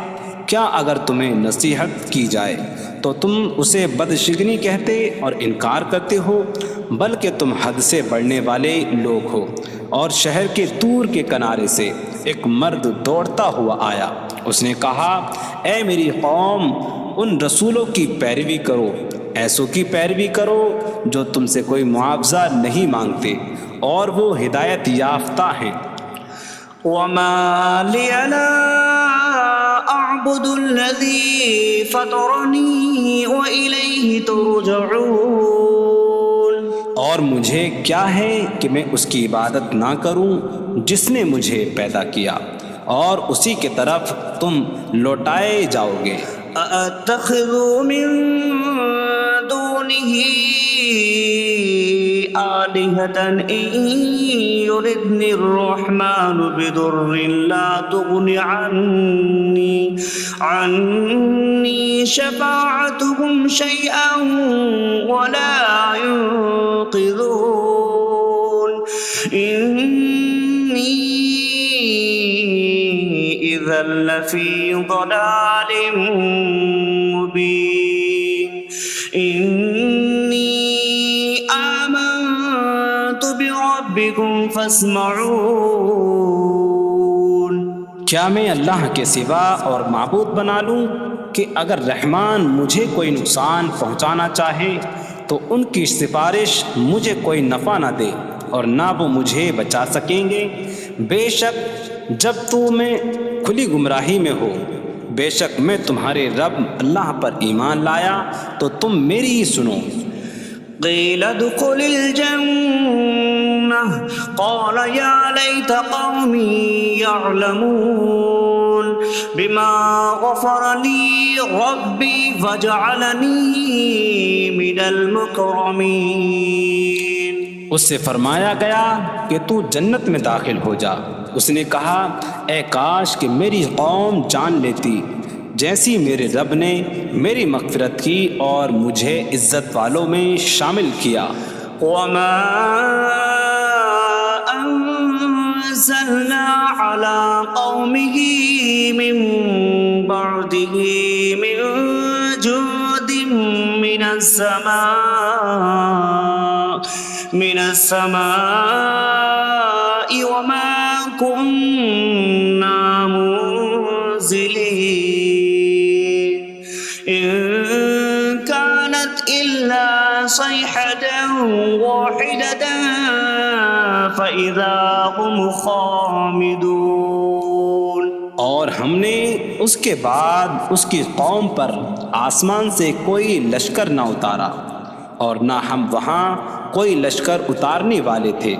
کیا اگر تمہیں نصیحت کی جائے تو تم اسے بدشگنی کہتے اور انکار کرتے ہو بلکہ تم حد سے بڑھنے والے لوگ ہو اور شہر کے دور کے کنارے سے ایک مرد دوڑتا ہوا آیا اس نے کہا اے میری قوم ان رسولوں کی پیروی کرو ایسوں کی پیروی کرو جو تم سے کوئی معاوضہ نہیں مانگتے اور وہ ہدایت یافتہ ہیں وما لي لا أعبد الذي فطرني وإليه ترجعون اور مجھے کیا ہے کہ میں اس کی عبادت نہ کروں جس نے مجھے پیدا کیا اور اسی کے طرف تم لوٹائے جاؤ گے أأتخذ من دونه آلهة إن يردني الرحمن بضر لا تغن عني شفاعتهم شيئا ولا ينقذون إني إذا لفي ضلال مبين إني آمنت بربكم فاسمعون کیا میں اللہ کے سوا اور معبود بنا لوں کہ اگر رحمان مجھے کوئی نقصان پہنچانا چاہے تو ان کی سفارش مجھے کوئی نفع نہ دے اور نہ وہ مجھے بچا سکیں گے بے شک جب تو میں کھلی گمراہی میں ہو بے شک میں تمہارے رب اللہ پر ایمان لایا تو تم میری ہی سنو قيل ادخل الجنة قال يا ليت قومي يعلمون بما غفر لي ربي فجعلني من المكرمين اس سے فرمایا گیا کہ تو جنت میں داخل ہو جا اس نے کہا اے کاش کہ میری قوم جان لیتی جیسی میرے رب نے میری مغفرت کی اور مجھے عزت والوں میں شامل کیا وما أنزلنا على قومه من بعده من جود من السماء وما كنا منزلين إن كانت إلا صيحة واحدة فإذا هم خامدون۔ اور ہم نے اس کے بعد اس کی قوم پر آسمان سے کوئی لشکر نہ اتارا، اور نہ ہم وہاں کوئی لشکر اتارنے والے تھے۔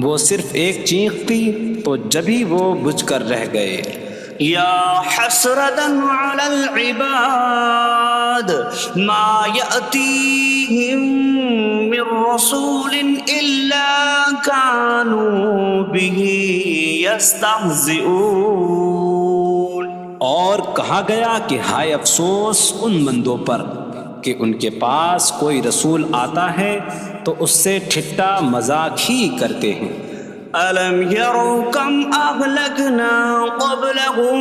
وہ صرف ایک چیخ تھی تو جبھی وہ بجھ کر رہ گئے۔ یا حسرة على العباد ما يأتيهم من رسول إلا كانوا به يستهزئون۔ اور کہا گیا کہ ہائے افسوس ان بندوں پر کہ ان کے پاس کوئی رسول آتا ہے تو اس سے ٹھٹا مذاق ہی کرتے ہیں۔ أَلَمْ يَرَوْا كَمْ أَهْلَكْنَا قَبْلَهُمْ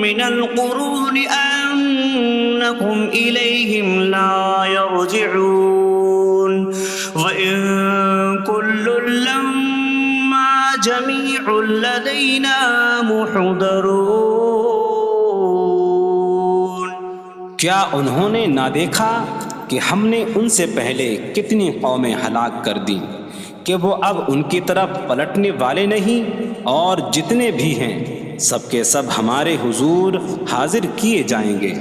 مِنَ الْقُرُونِ أَنَّكُمْ إِلَيْهِمْ لَا يَرْجِعُونَ وَإِن كُلٌّ لَّمَّا جَمِيعٌ لَّدَيْنَا مُحْضَرُونَ۔ کیا انہوں نے نہ دیکھا کہ ہم نے ان سے پہلے کتنی قومیں ہلاک کر دیں کہ وہ اب ان کی طرف پلٹنے والے نہیں، اور جتنے بھی ہیں سب کے سب ہمارے حضور حاضر کیے جائیں گے۔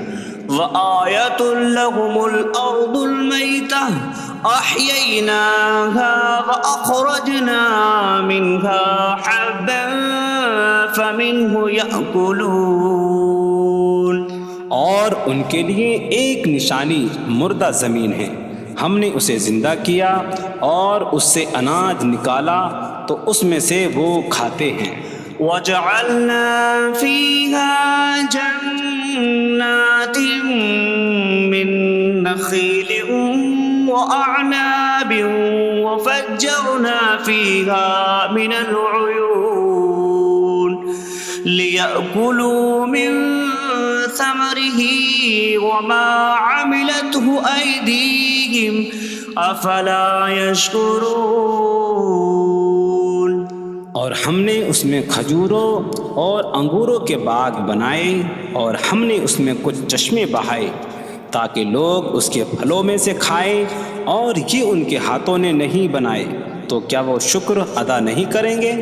وَآيَةٌ لَّهُمُ الْأَرْضُ الْمَيْتَةُ أَحْيَيْنَاهَا وَأَخْرَجْنَا مِنْهَا حَبًّا فَمِنْهُ يَأْكُلُونَ۔ اور ان کے لیے ایک نشانی مردہ زمین ہے، ہم نے اسے زندہ کیا اور اس سے اناج نکالا تو اس میں سے وہ کھاتے ہیں۔ وَجَعَلْنَا فِيهَا جَنَّاتٍ مِّن نَّخِيلٍ وَأَعْنَابٍ وَفَجَّرْنَا فِيهَا مِنَ الْعُيُونِ لِيَأْكُلُوا مِن ثَمَرِهِ وَمَا عَمِلَتْهُ أَيْدِيهِمْ أَفَلَا يَشْكُرُونَ۔ اور ہم نے اس میں کھجوروں اور انگوروں کے باغ بنائے، اور ہم نے اس میں کچھ چشمے بہائے تاکہ لوگ اس کے پھلوں میں سے کھائیں، اور یہ ان کے ہاتھوں نے نہیں بنائے، تو کیا وہ شکر ادا نہیں کریں گے؟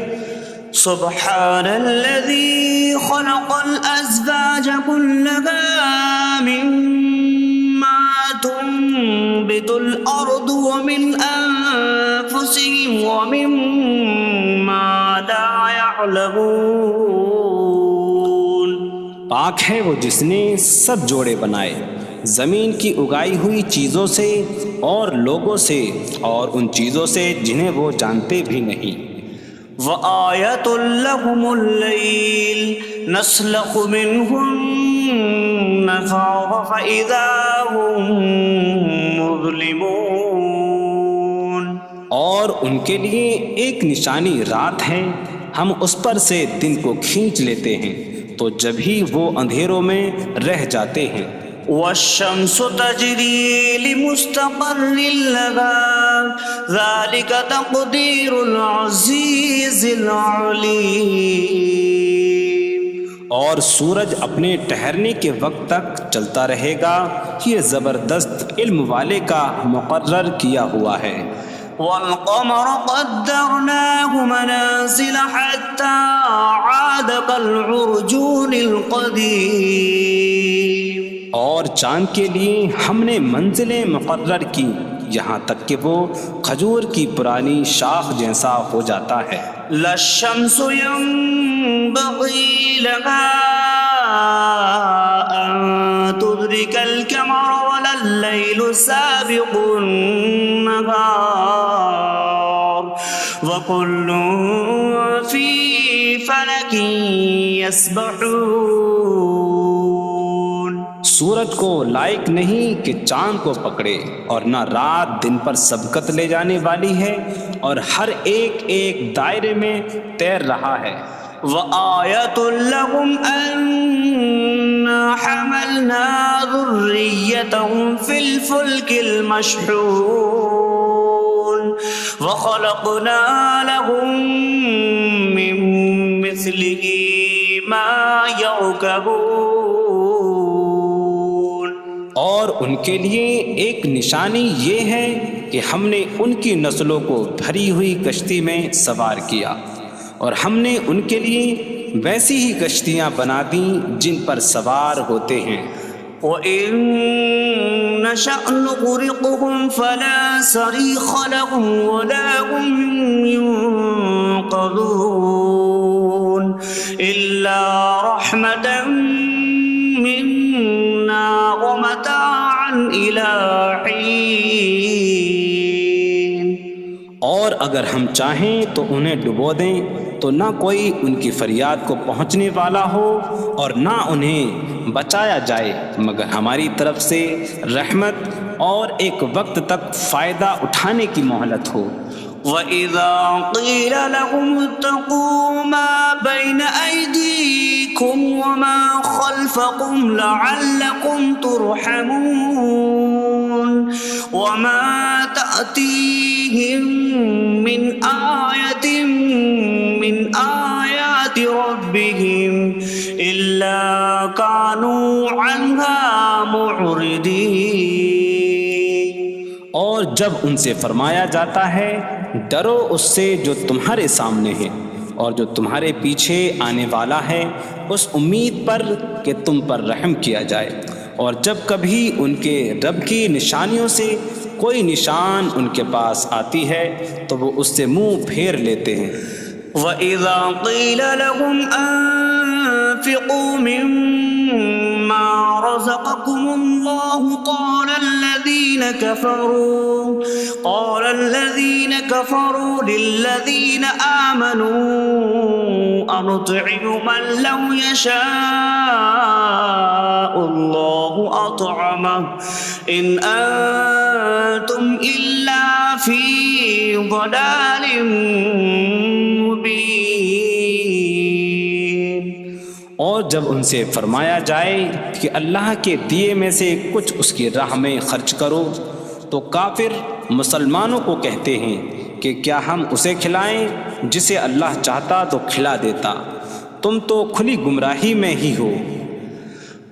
سبحان الذي خلق الأزواج كلها مما تنبت الأرض ومن أنفسهم ومما لا يعلمون۔ پاک ہے وہ جس نے سب جوڑے بنائے زمین کی اگائی ہوئی چیزوں سے اور لوگوں سے اور ان چیزوں سے جنہیں وہ جانتے بھی نہیں۔ وَآيَةٌ لَّهُمُ اللَّيْلُ نَسْلَخُ مِنْهُ النَّهَارَ فَإِذَا هُم مُظْلِمُونَ۔ اور ان کے لیے ایک نشانی رات ہے، ہم اس پر سے دن کو کھینچ لیتے ہیں تو جبھی وہ اندھیروں میں رہ جاتے ہیں۔ وَالشَّمْسُ تَجْرِي لِمُسْتَقَرٍّ لَّهَا ذَلِكَ تَقْدِيرُ الْعَزِيزِ الْعَلِيمِ۔ اور سورج اپنے ٹھہرنے کے وقت تک چلتا رہے گا، یہ زبردست علم والے کا مقرر کیا ہوا ہے۔ وَالْقَمَرَ قَدَّرْنَاهُ مَنَازِلَ حَتَّى عَادَ كَالْعُرْجُونِ الْقَدِيمِ۔ اور چاند کے لیے ہم نے منزلیں مقرر کی یہاں تک کہ وہ کھجور کی پرانی شاخ جیسا ہو جاتا ہے۔ لَا الشَّمْسُ يَنبَغِي لَهَا أَن تُدْرِكَ الْقَمَرَ وَلَا اللَّيْلُ سَابِقُ النَّهَارِ وَكُلٌّ فِي فَلَكٍ يَسْبَحُونَ۔ سورج کو لائق نہیں کہ چاند کو پکڑے، اور نہ رات دن پر سبقت لے جانے والی ہے، اور ہر ایک ایک دائرے میں تیر رہا ہے۔ وآية لهم أنا حملنا ذريتهم في الفلك المشحون وخلقنا لهم من مثله ما يركبون۔ اور ان کے لیے ایک نشانی یہ ہے کہ ہم نے ان کی نسلوں کو بھری ہوئی کشتی میں سوار کیا، اور ہم نے ان کے لیے ویسی ہی کشتیاں بنا دیں جن پر سوار ہوتے ہیں۔ وَإِن نَّشَأْ نُغْرِقْهُمْ فَلَا صَرِيخَ لَهُمْ وَلَا هُمْ يُنقَذُونَ إِلَّا رَحْمَةً مِّنَّا وَمَتَاعًا إِلَىٰ حِينٍ۔ اور اگر ہم چاہیں تو انہیں ڈبو دیں تو نہ کوئی ان کی فریاد کو پہنچنے والا ہو اور نہ انہیں بچایا جائے مگر ہماری طرف سے رحمت اور ایک وقت تک فائدہ اٹھانے کی مہلت ہو۔ وَإِذَا قِيلَ لَهُمُ اتَّقُوا مَا بَيْنَ أَيْدِيكُمْ وَمَا خَلْفَكُمْ لَعَلَّكُمْ تُرْحَمُونَ وَمَا تَأْتِيهِم مِّنْ آيَةٍ مِّنْ آيَاتِ رَبِّهِمْ إِلَّا كَانُوا عَنْهَا مُعْرِضِينَ۔ اور جب ان سے فرمایا جاتا ہے ڈرو اس سے جو تمہارے سامنے ہے اور جو تمہارے پیچھے آنے والا ہے، اس امید پر کہ تم پر رحم کیا جائے، اور جب کبھی ان کے رب کی نشانیوں سے کوئی نشان ان کے پاس آتی ہے تو وہ اس سے منہ پھیر لیتے ہیں۔ وَإِذَا قِيلَ لَهُمْ أَنفِقُوا مِمَّا رَزَقَكُمُ اللَّهُ قَالَ الَّذِينَ كَفَرُوا لِلَّذِينَ آمَنُوا أَنُطْعِمُ مَن لَّوْ يَشَاءُ اللَّهُ أَطْعَمَهُ إِنْ أَنتُمْ إِلَّا فِي ضَلَالٍ مبین۔ اور جب ان سے فرمایا جائے کہ اللہ کے دیے میں سے کچھ اس کی راہ میں خرچ کرو تو کافر مسلمانوں کو کہتے ہیں کہ کیا ہم اسے کھلائیں جسے اللہ چاہتا تو کھلا دیتا، تم تو کھلی گمراہی میں ہی ہو۔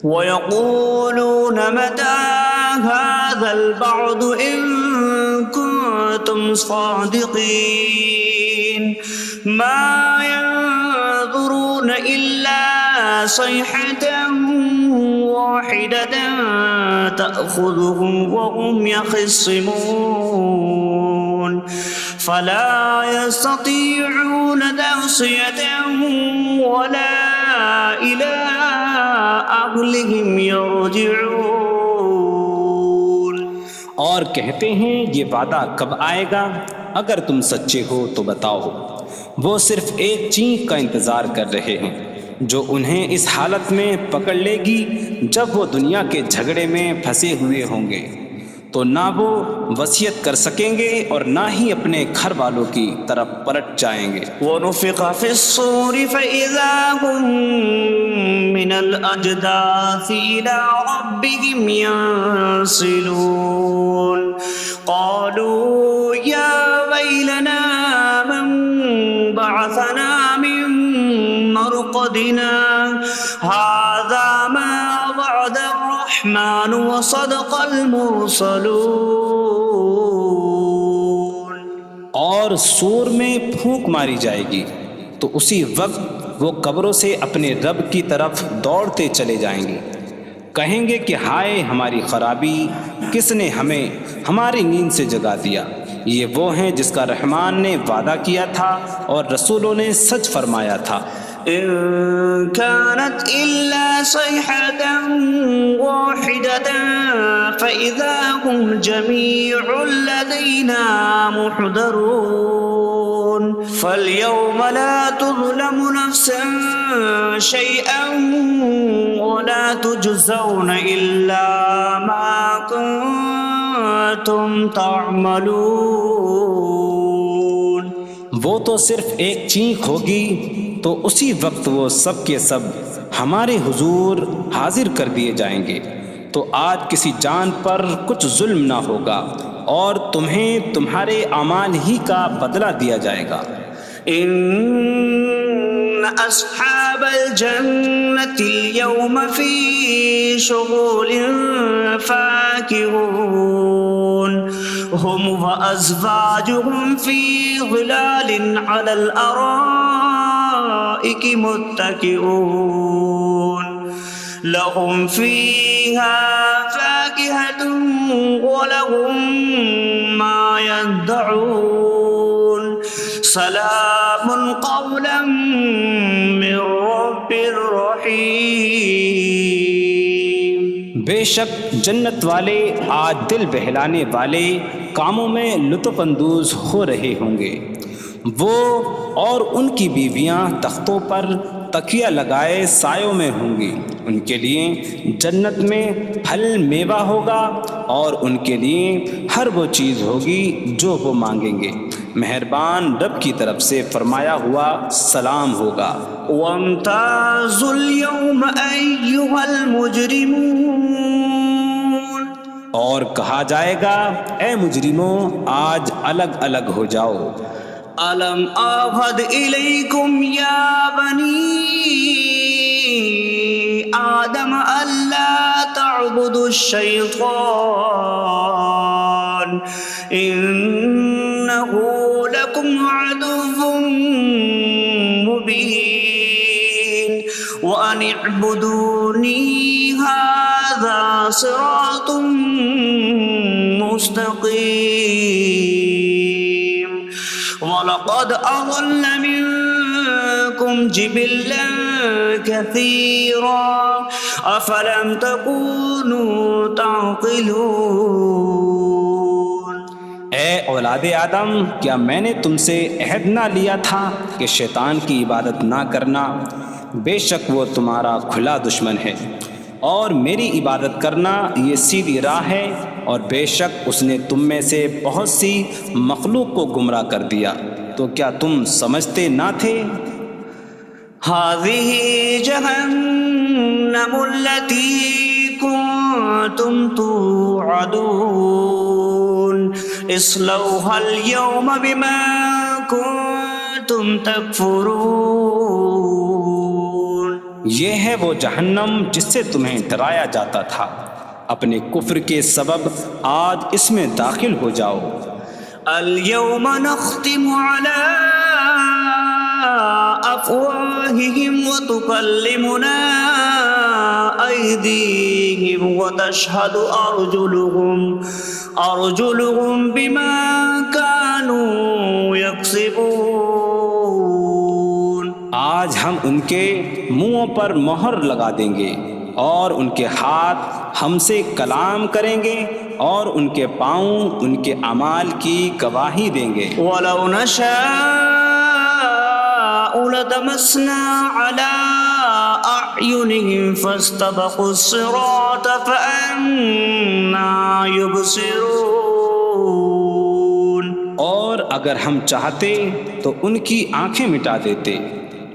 وَيَقُولُونَ مَتَىٰ هَٰذَا الْوَعْدُ إِن كُنتُمْ صَادِقِينَ مَا يَنظُرُونَ إِلَّا صَيْحَةً وَاحِدَةً تَأْخُذُهُمْ وَهُمْ يَخِصِّمُونَ فَلَا يَسْتَطِيعُونَ تَوْصِيَةً وَلَا إِلَىٰ أَهْلِهِمْ يَرْجِعُونَ۔ اور کہتے ہیں یہ وعدہ کب آئے گا؟ اگر تم سچے ہو تو بتاؤ۔ وہ صرف ایک چینخ کا انتظار کر رہے ہیں جو انہیں اس حالت میں پکڑ لے گی جب وہ دنیا کے جھگڑے میں پھنسے ہوئے ہوں گے، تو نہ وہ وصیت کر سکیں گے اور نہ ہی اپنے گھر والوں کی طرف پلٹ جائیں گے۔ وَنُفِخَ فِي الصُّورِ فَإِذَا هُم مِّنَ الْأَجْدَاثِ إِلَىٰ رَبِّهِمْ يَنسِلُونَ قَالُوا يَا وَيْلَنَا مَن بَعَثَنَا مِن مَّرْقَدِنَا هَٰذَا مَا وَعَدَ الرَّحْمَٰنُ وَصَدَقَ الْمُرْسَلُونَ۔ اور سور میں پھونک ماری جائے گی تو اسی وقت وہ قبروں سے اپنے رب کی طرف دوڑتے چلے جائیں گے، کہیں گے کہ ہائے ہماری خرابی، کس نے ہمیں ہماری نیند سے جگا دیا۔ یہ وہ ہیں جس کا رحمان نے وعدہ کیا تھا اور رسولوں نے سچ فرمایا تھا۔ إن كانت إلا صيحة واحدة فإذا هم جميع لدينا محضرون فاليوم لا تظلم نفس شيئا ولا تجزون إلا ما كنتم تعملون۔ وہ تو صرف ایک چینخ ہوگی تو اسی وقت وہ سب کے سب ہمارے حضور حاضر کر دیے جائیں گے۔ تو آج کسی جان پر کچھ ظلم نہ ہوگا اور تمہیں تمہارے اعمال ہی کا بدلہ دیا جائے گا۔ إن أصحاب الجنة اليوم في شغل فاكهون هم وأزواجهم في ظلال على الأرائك متكئون لهم فيها فاكهة ولهم ما يدعون سلام قولا من رب رحیم۔ بے شک جنت والے آج دل بہلانے والے کاموں میں لطف اندوز ہو رہے ہوں گے۔ وہ اور ان کی بیویاں تختوں پر تکیہ لگائے سایوں میں ہوں گی۔ ان کے لیے جنت میں پھل میوہ ہوگا اور ان کے لیے ہر وہ چیز ہوگی جو وہ مانگیں گے۔ مہربان رب کی طرف سے فرمایا ہوا سلام ہوگا۔ وامتازوا اليوم أيها المجرمون، اور کہا جائے گا اے مجرموں آج الگ الگ ہو جاؤ۔ ألم أعهد إليكم يا بني آدم ألا تعبدوا الشيطان إنه لكم عدو مبين وأن اعبدوني هذا صراط مستقيم وَلَقَدْ أَضَلَّ مِنكُمْ جِبِلًّا كَثِيرًا أَفَلَمْ تَكُونُوا تَعْقِلُونَ۔ اے اولاد آدم، کیا میں نے تم سے عہد نہ لیا تھا کہ شیطان کی عبادت نہ کرنا؟ بے شک وہ تمہارا کھلا دشمن ہے، اور میری عبادت کرنا یہ سیدھی راہ ہے، اور بے شک اس نے تم میں سے بہت سی مخلوق کو گمراہ کر دیا، تو کیا تم سمجھتے نہ تھے؟ هذه جهنم التي كنتم توعدون اصلوها اليوم بما كنتم تكفرون۔ یہ ہے وہ جہنم جس سے تمہیں ڈرایا جاتا تھا، اپنے کفر کے سبب آج اس میں داخل ہو جاؤ۔ اليوم نختم على أفواههم وتكلمنا أيديهم وتشهد أرجلهم بما كانوا يكسبون۔ آج ہم ان کے منہوں پر مہر لگا دیں گے، اور ان کے ہاتھ ہم سے کلام کریں گے، اور ان کے پاؤں ان کے اعمال کی گواہی دیں گے۔ وَلَوْ نَشَاءُ لَطَمَسْنَا عَلَىٰ أَعْيُنِهِمْ فَاسْتَبَقُوا الصِّرَاطَ فَأَنَّىٰ يُبْصِرُونَ۔ اور اگر ہم چاہتے تو ان کی آنکھیں مٹا دیتے،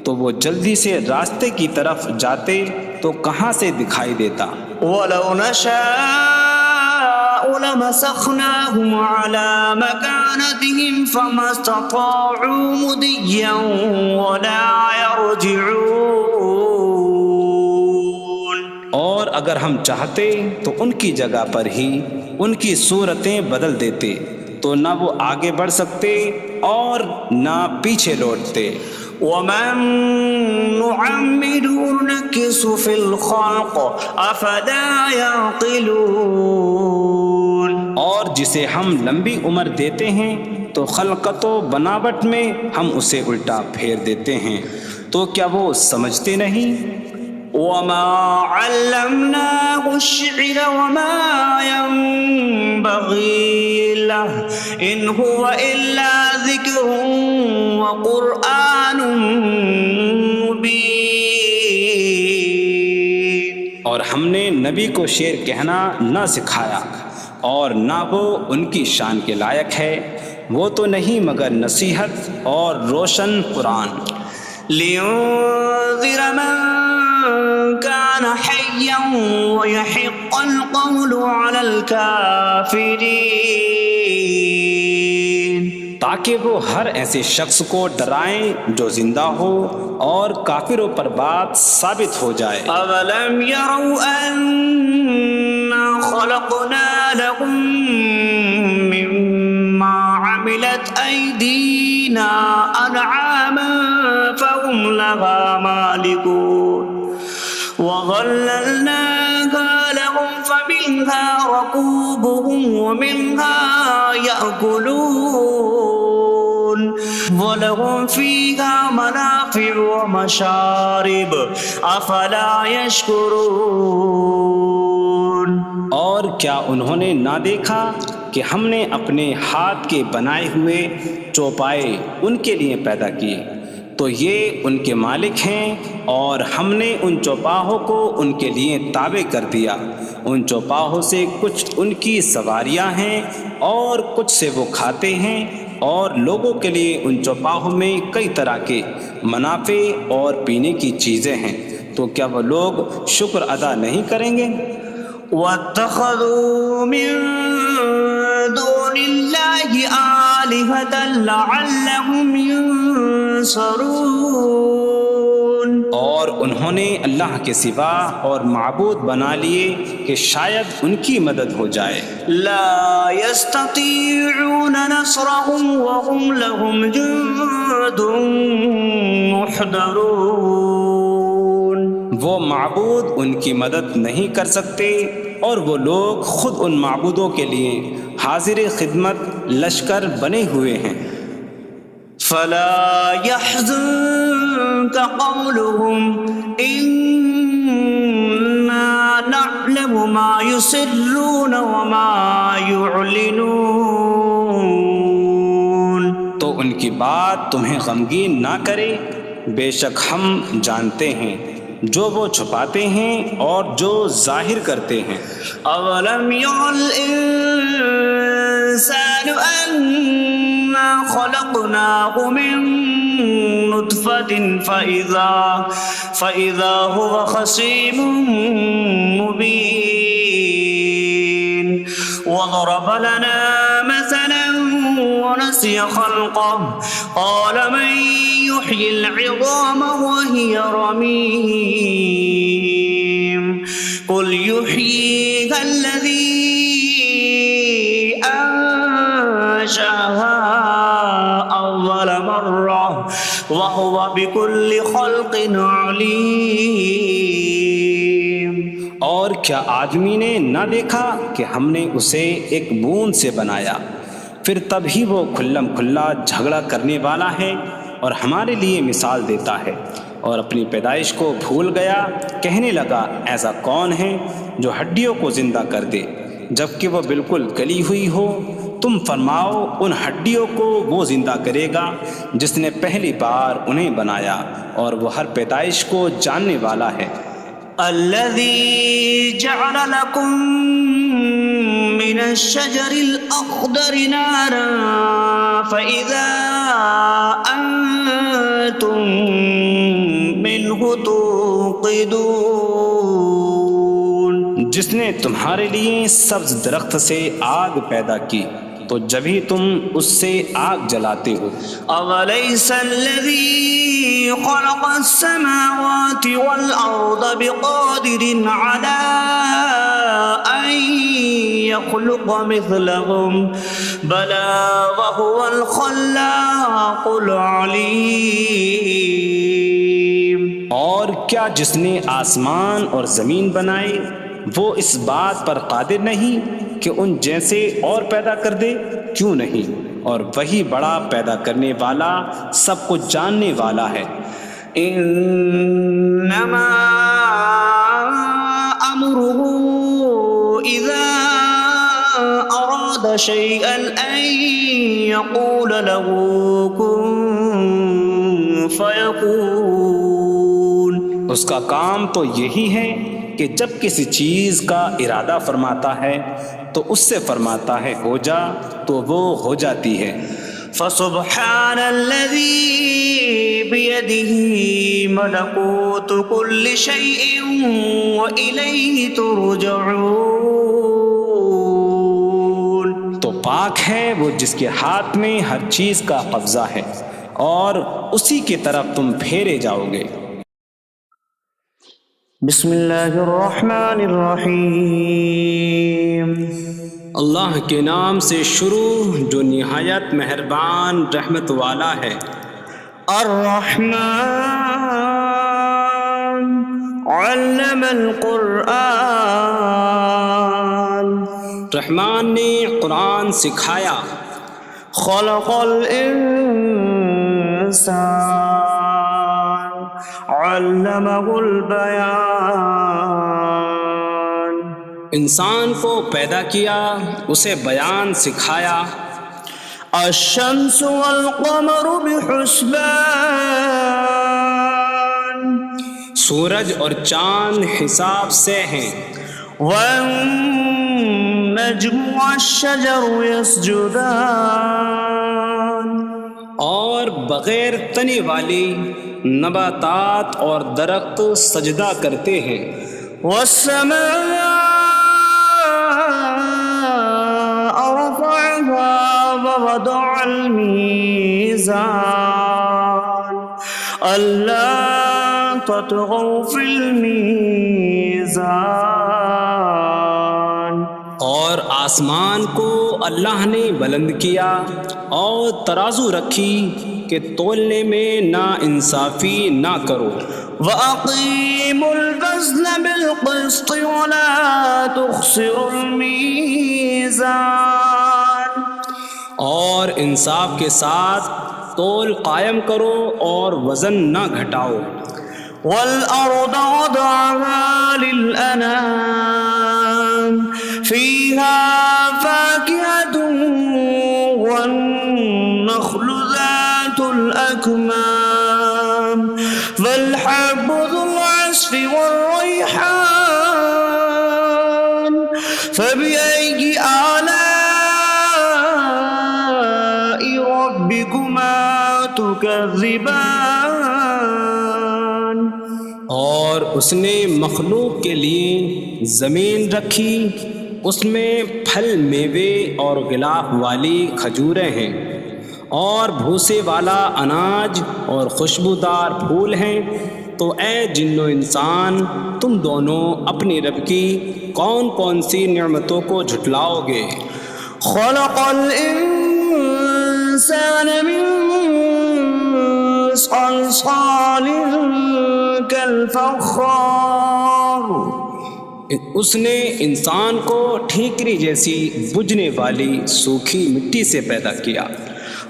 تو وہ جلدی سے راستے کی طرف جاتے تو کہاں سے دکھائی دیتا۔ وَلَوْ نَشَاءُ لَمَسَخْنَاهُمْ عَلَىٰ مَكَانَتِهِمْ فَمَا اسْتَطَاعُوا مُضِيًّا وَلَا يَرْجِعُونَ۔ اور اگر ہم چاہتے تو ان کی جگہ پر ہی ان کی صورتیں بدل دیتے، تو نہ وہ آگے بڑھ سکتے اور نہ پیچھے لوٹتے۔ وَمَن نُّعَمِّرْهُ نُنَكِّسْهُ فِي الْخَلْقِ أَفَلَا يَعْقِلُونَ۔ اور جسے ہم لمبی عمر دیتے ہیں تو خلقت و بناوٹ میں ہم اسے الٹا پھیر دیتے ہیں، تو کیا وہ سمجھتے نہیں؟ وَمَا عَلَّمْنَاهُ الشِّعْرَ وَمَا يَنبَغِي لَهُ إِنْ هُوَ إِلَّا ذِكْرٌ وَقُرْآنٌ مُّبِينٌ۔ اور ہم نے نبی کو شعر کہنا نہ سکھایا، اور نہ وہ ان کی شان کے لائق ہے، وہ تو نہیں مگر نصیحت اور روشن قرآن۔ لينذر من كان حيا ويحق القول على الكافرين، تاکہ وہ ہر ایسے شخص کو ڈرائیں جو زندہ ہو اور کافروں پر بات ثابت ہو جائے۔ أولم يروا أنا خلقنا لهم مما عملت أيدينا أنعاما فهم لها مالكون وظللناها لهم فمنها ركوبهم ومنها يأكلون وَلَهُمْ فِيهَا مَنَافِعُ وَمَشَارِبُ أَفَلَا يَشْكُرُونَ۔ اور کیا انہوں نے نہ دیکھا کہ ہم نے اپنے ہاتھ کے بنائے ہوئے چوپائے ان کے لیے پیدا کیے، تو یہ ان کے مالک ہیں، اور ہم نے ان چوپاہوں کو ان کے لیے تابع کر دیا۔ ان چوپاہوں سے کچھ ان کی سواریاں ہیں اور کچھ سے وہ کھاتے ہیں، اور لوگوں کے لیے ان چوپاہوں میں کئی طرح کے منافع اور پینے کی چیزیں ہیں، تو کیا وہ لوگ شکر ادا نہیں کریں گے؟ وَاتَّخَذُوا مِن دُونِ اللَّهِ آلِهَةً لَعَلَّهُمْ يُنصَرُونَ، اور انہوں نے اللہ کے سوا اور معبود بنا لیے کہ شاید ان کی مدد ہو جائے۔ لا يستطيعون نصرهم وهم لهم جند محضرون، وہ معبود ان کی مدد نہیں کر سکتے، اور وہ لوگ خود ان معبودوں کے لیے حاضر خدمت لشکر بنے ہوئے ہیں۔ فلا يحزنك قولهم إنا نعلم ما يسرون وما يعلنون، تو ان کی بات تمہیں غمگین نہ کرے، بے شک ہم جانتے ہیں جو وہ چھپاتے ہیں اور جو ظاہر کرتے ہیں۔ اولم ير الانسان انا خلقناه من نطفة فإذا هو خصيم مبين وضرب لنا مثلا ونسي خلقه قال من يحيي العظام وهي رميم قل يحييها الذي أنشأها أول مرة وهو بكل خلق عليم۔ اور کیا آدمی نے نہ دیکھا کہ ہم نے اسے ایک بوند سے بنایا، پھر تب ہی وہ کھلم کھلا جھگڑا کرنے والا ہے اور ہمارے لیے مثال دیتا ہے، اور اپنی پیدائش کو بھول گیا، کہنے لگا ایسا کون ہے جو ہڈیوں کو زندہ کر دے جبکہ وہ بالکل گلی ہوئی ہو؟ تم فرماؤ ان ہڈیوں کو وہ زندہ کرے گا جس نے پہلی بار انہیں بنایا، اور وہ ہر پیدائش کو جاننے والا ہے۔ الذي جعل لكم من الشجر الأخضر نارا فإذا أنتم منه توقدون، جس نے تمہارے لیے سبز درخت سے آگ پیدا کی تو جبھی تم اس سے آگ جلاتے ہو۔ أَوَلَيْسَ الَّذِي خَلَقَ السَّمَاوَاتِ وَالْأَرْضَ بِقَادِرٍ عَلَىٰ أَن يَخْلُقَ مِثْلَهُم بَلَىٰ وَهُوَ الْخَلَّاقُ الْعَلِيمُ۔ اور کیا جس نے آسمان اور زمین بنائے وہ اس بات پر قادر نہیں کہ ان جیسے اور پیدا کر دے؟ کیوں نہیں، اور وہی بڑا پیدا کرنے والا سب کچھ جاننے والا ہے۔ انما امره اذا اراد شيئا ان يقول له كن فيكون، اس کا کام تو یہی ہے کہ جب کسی چیز کا ارادہ فرماتا ہے تو اس سے فرماتا ہے ہو جا، تو وہ ہو جاتی ہے۔ فسبحان الذي بيده ملكوت كل شيء وإليه ترجعون. تو پاک ہے وہ جس کے ہاتھ میں ہر چیز کا قبضہ ہے اور اسی کی طرف تم پھیرے جاؤ گے. بسم اللہ الرحمن الرحیم. اللہ کے نام سے شروع جو نہایت مہربان رحمت والا ہے. الرحمن علم القرآن. رحمان نے قرآن سکھایا. خلق الانسان علمہ البیان. انسان کو پیدا کیا اسے بیان سکھایا. الشمس والقمر بحسبان. سورج اور چاند حساب سے ہیں. والنجم والشجر يسجدان. اور بغیر تنے والی نباتات اور درخت سجدہ کرتے ہیں. والسماء رفعها ووضع الميزان ألا تطغوا في الميزان. اور آسمان کو اللہ نے بلند کیا اور ترازو رکھی کہ تولنے میں نا انصافی نہ کرو. وَأَقِيمُوا الْوَزْنَ بِالْقِسْطِ وَلَا تُخْسِرُوا الْمِيزَانَ. اور انصاف کے ساتھ تول قائم کرو اور وزن نہ گھٹاؤ. وَالْأَرْضَ وَضَعَهَا لِلْأَنَامِ فِيهَا فَاكِهَةٌ وَالنَّخْلُ ذَاتُ الْأَكْمَامِ وَالْحَبُّ ذُو الْعَصْفِ وَالرَّيْحَانُ فَبِأَيِّ آلَاءِ رَبِّكُمَا تُكَذِّبَانِ. اور اس نے مخلوق کے لیے زمین رکھی، اس میں پھل میوے اور غلاف والی کھجوریں ہیں اور بھوسے والا اناج اور خوشبودار پھول ہیں. تو اے جن و انسان تم دونوں اپنی رب کی کون کون سی نعمتوں کو جھٹلاؤ گے. خلق الانسان من صلصال کالفخار. اس نے انسان کو ٹھیکری جیسی بجھنے والی سوکھی مٹی سے پیدا کیا.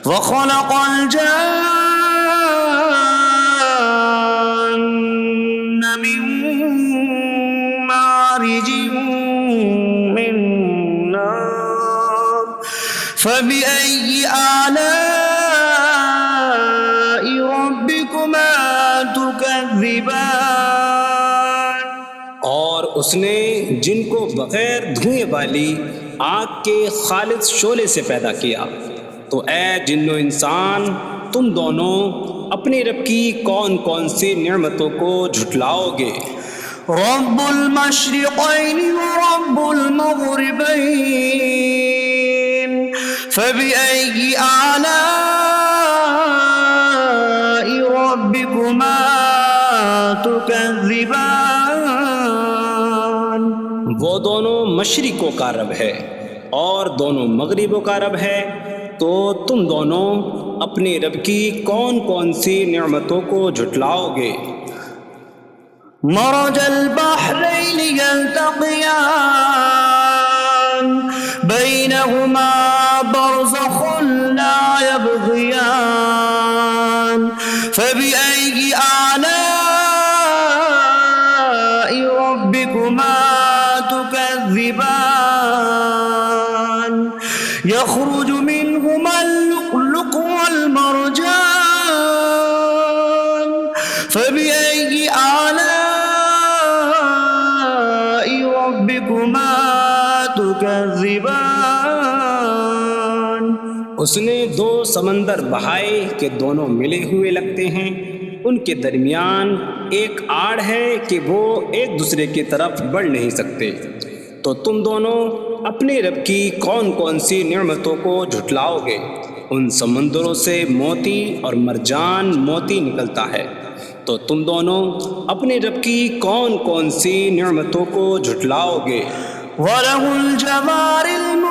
وخلق الجان من مارج من نار فبأي آلاء ربكما تكذبان. اور اس نے جن کو بغیر دھوئیں والی آگ کے خالص شعلے سے پیدا کیا. تو اے جن و انسان تم دونوں اپنی رب کی کون کون سی نعمتوں کو جھٹلاؤ گے. رب المشرقین ورب المغربین فبأي آلاء ربكما تكذبان. وہ دونوں مشرقوں کا رب ہے اور دونوں مغربوں کا رب ہے. تو تم دونوں اپنی رب کی کون کون سی نعمتوں کو جھٹلاؤ گے. مرج البحرین یلتقیان بینہما برزخ لا یبغیان فبأي آلاء ربكما تكذبان. يخرج منهما اللؤلؤ والمرجان فبأي آلاء ربكما تكذبان. اس نے دو سمندر بہائے کہ دونوں ملے ہوئے لگتے ہیں، ان کے درمیان ایک آڑ ہے کہ وہ ایک دوسرے کی طرف بڑھ نہیں سکتے، تو تم دونوں اپنے رب کی کون کون سی نعمتوں کو جھٹلاؤ گے؟ ان سمندروں سے موتی اور مرجان موتی نکلتا ہے، تو تم دونوں اپنے رب کی کون کون سی نعمتوں کو جھٹلاؤ گے؟ وَلَهُ الْجَوَارِ الْمُنشَآتُ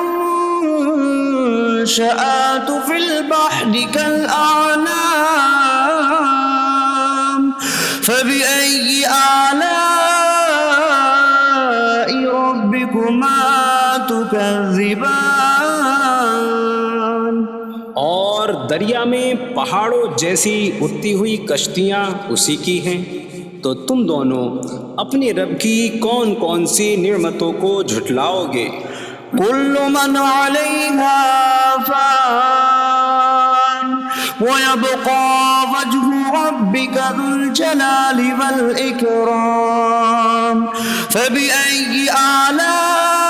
فِي الْبَحْرِ كَالْأَعْلَامِ فَبِأَيِّ آلَاءِ رَبِّكُمَا تُكَذِّبَانِ؟ اور دریا میں پہاڑوں جیسی اڑتی ہوئی کشتیاں اسی کی ہیں، تو تم دونوں اپنے رب کی کون کون سی نعمتوں کو جھٹلاؤ گے؟ كُلُّ مَنْ عَلَيْهَا فَانٍ وَيَبْقَى وَجْهُ رَبِّكَ ذُو الْجَلَالِ وَالْإِكْرَامِ فَبِأَيِّ آلَاءِ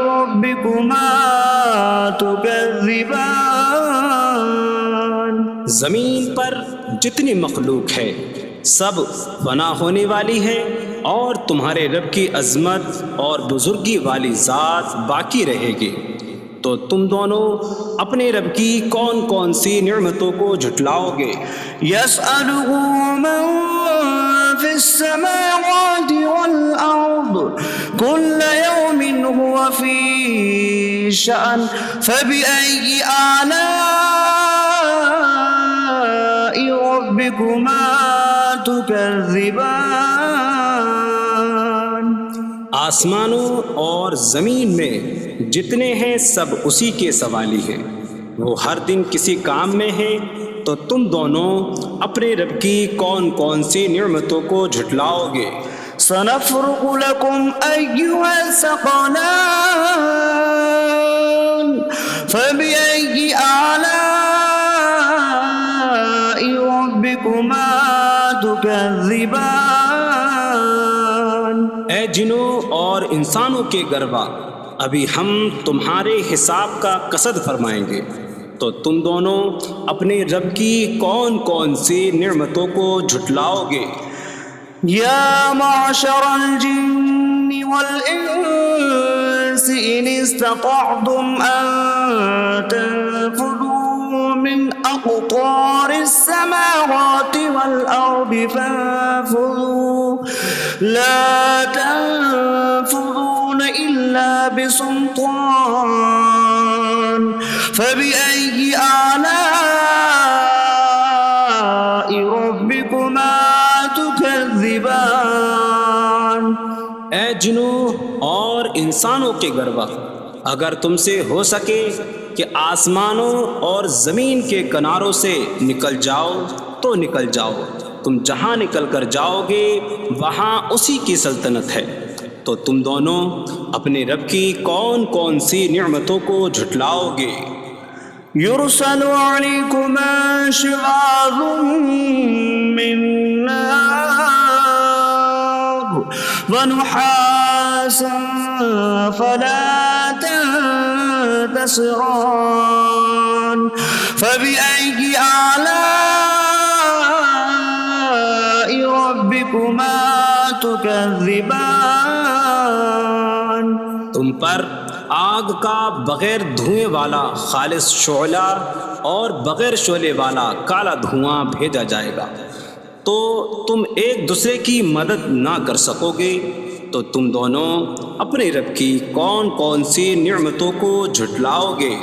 رَبِّكُمَا تُكَذِّبَانِ؟ زمین پر جتنی مخلوق ہے سب فنا ہونے والی ہے، اور تمہارے رب کی عظمت اور بزرگی والی ذات باقی رہے گی، تو تم دونوں اپنے رب کی کون کون سی نعمتوں کو جھٹلاؤ گے؟ يَسْأَلُهُ مَن فِي السَّمَاوَاتِ وَالْأَرْضِ كُلَّ يَوْمٍ هُوَ فِي شَأْنٍ فَبِأَيِّ آلَاءِ رَبِّكُمَا تُكَذِّبَانِ؟ آسمانوں اور زمین میں جتنے ہیں سب اسی کے سوالی ہیں، وہ ہر دن کسی کام میں ہیں، تو تم دونوں اپنے رب کی کون کون سی نعمتوں کو جھٹلاؤ گے؟ سَنَفْرُغُ لَكُمْ أَيُّهَ الثَّقَلَانِ فَبِأَيِّ آلَاءِ رَبِّكُمَا تُكَذِّبَانِ؟ اے جنوں اور انسانوں کے گروہ، ابھی ہم تمہارے حساب کا قصد فرمائیں گے، تو تم دونوں اپنے رب کی کون کون سی نعمتوں کو جھٹلاؤ گے؟ یا معشر الجن والانس ان استطعتم ان تنفذوا من اقطار السماوات والارض فانفذوا لا تنفذون الا بسلطان فبأي آلاء ربكما تكذبان؟ اے جنوں اور انسانوں کے گروہ، اگر تم سے ہو سکے کہ آسمانوں اور زمین کے کناروں سے نکل جاؤ تو نکل جاؤ، تم جہاں نکل کر جاؤ گے وہاں اسی کی سلطنت ہے، تو تم دونوں اپنے رب کی کون کون سی نعمتوں کو جھٹلاؤ گے؟ يرسل عليكما شواظ من نار ونحاس فلا تنتصران فبأي آلاء ربكما تكذبان؟ تم پر آگ کا بغیر دھوئیں والا خالص شعلہ اور بغیر شعلے والا کالا دھواں بھیجا جائے گا، تو تم ایک دوسرے کی مدد نہ کر سکو گے، تو تم دونوں اپنے رب کی کون کون سی نعمتوں کو جھٹلاؤ گے؟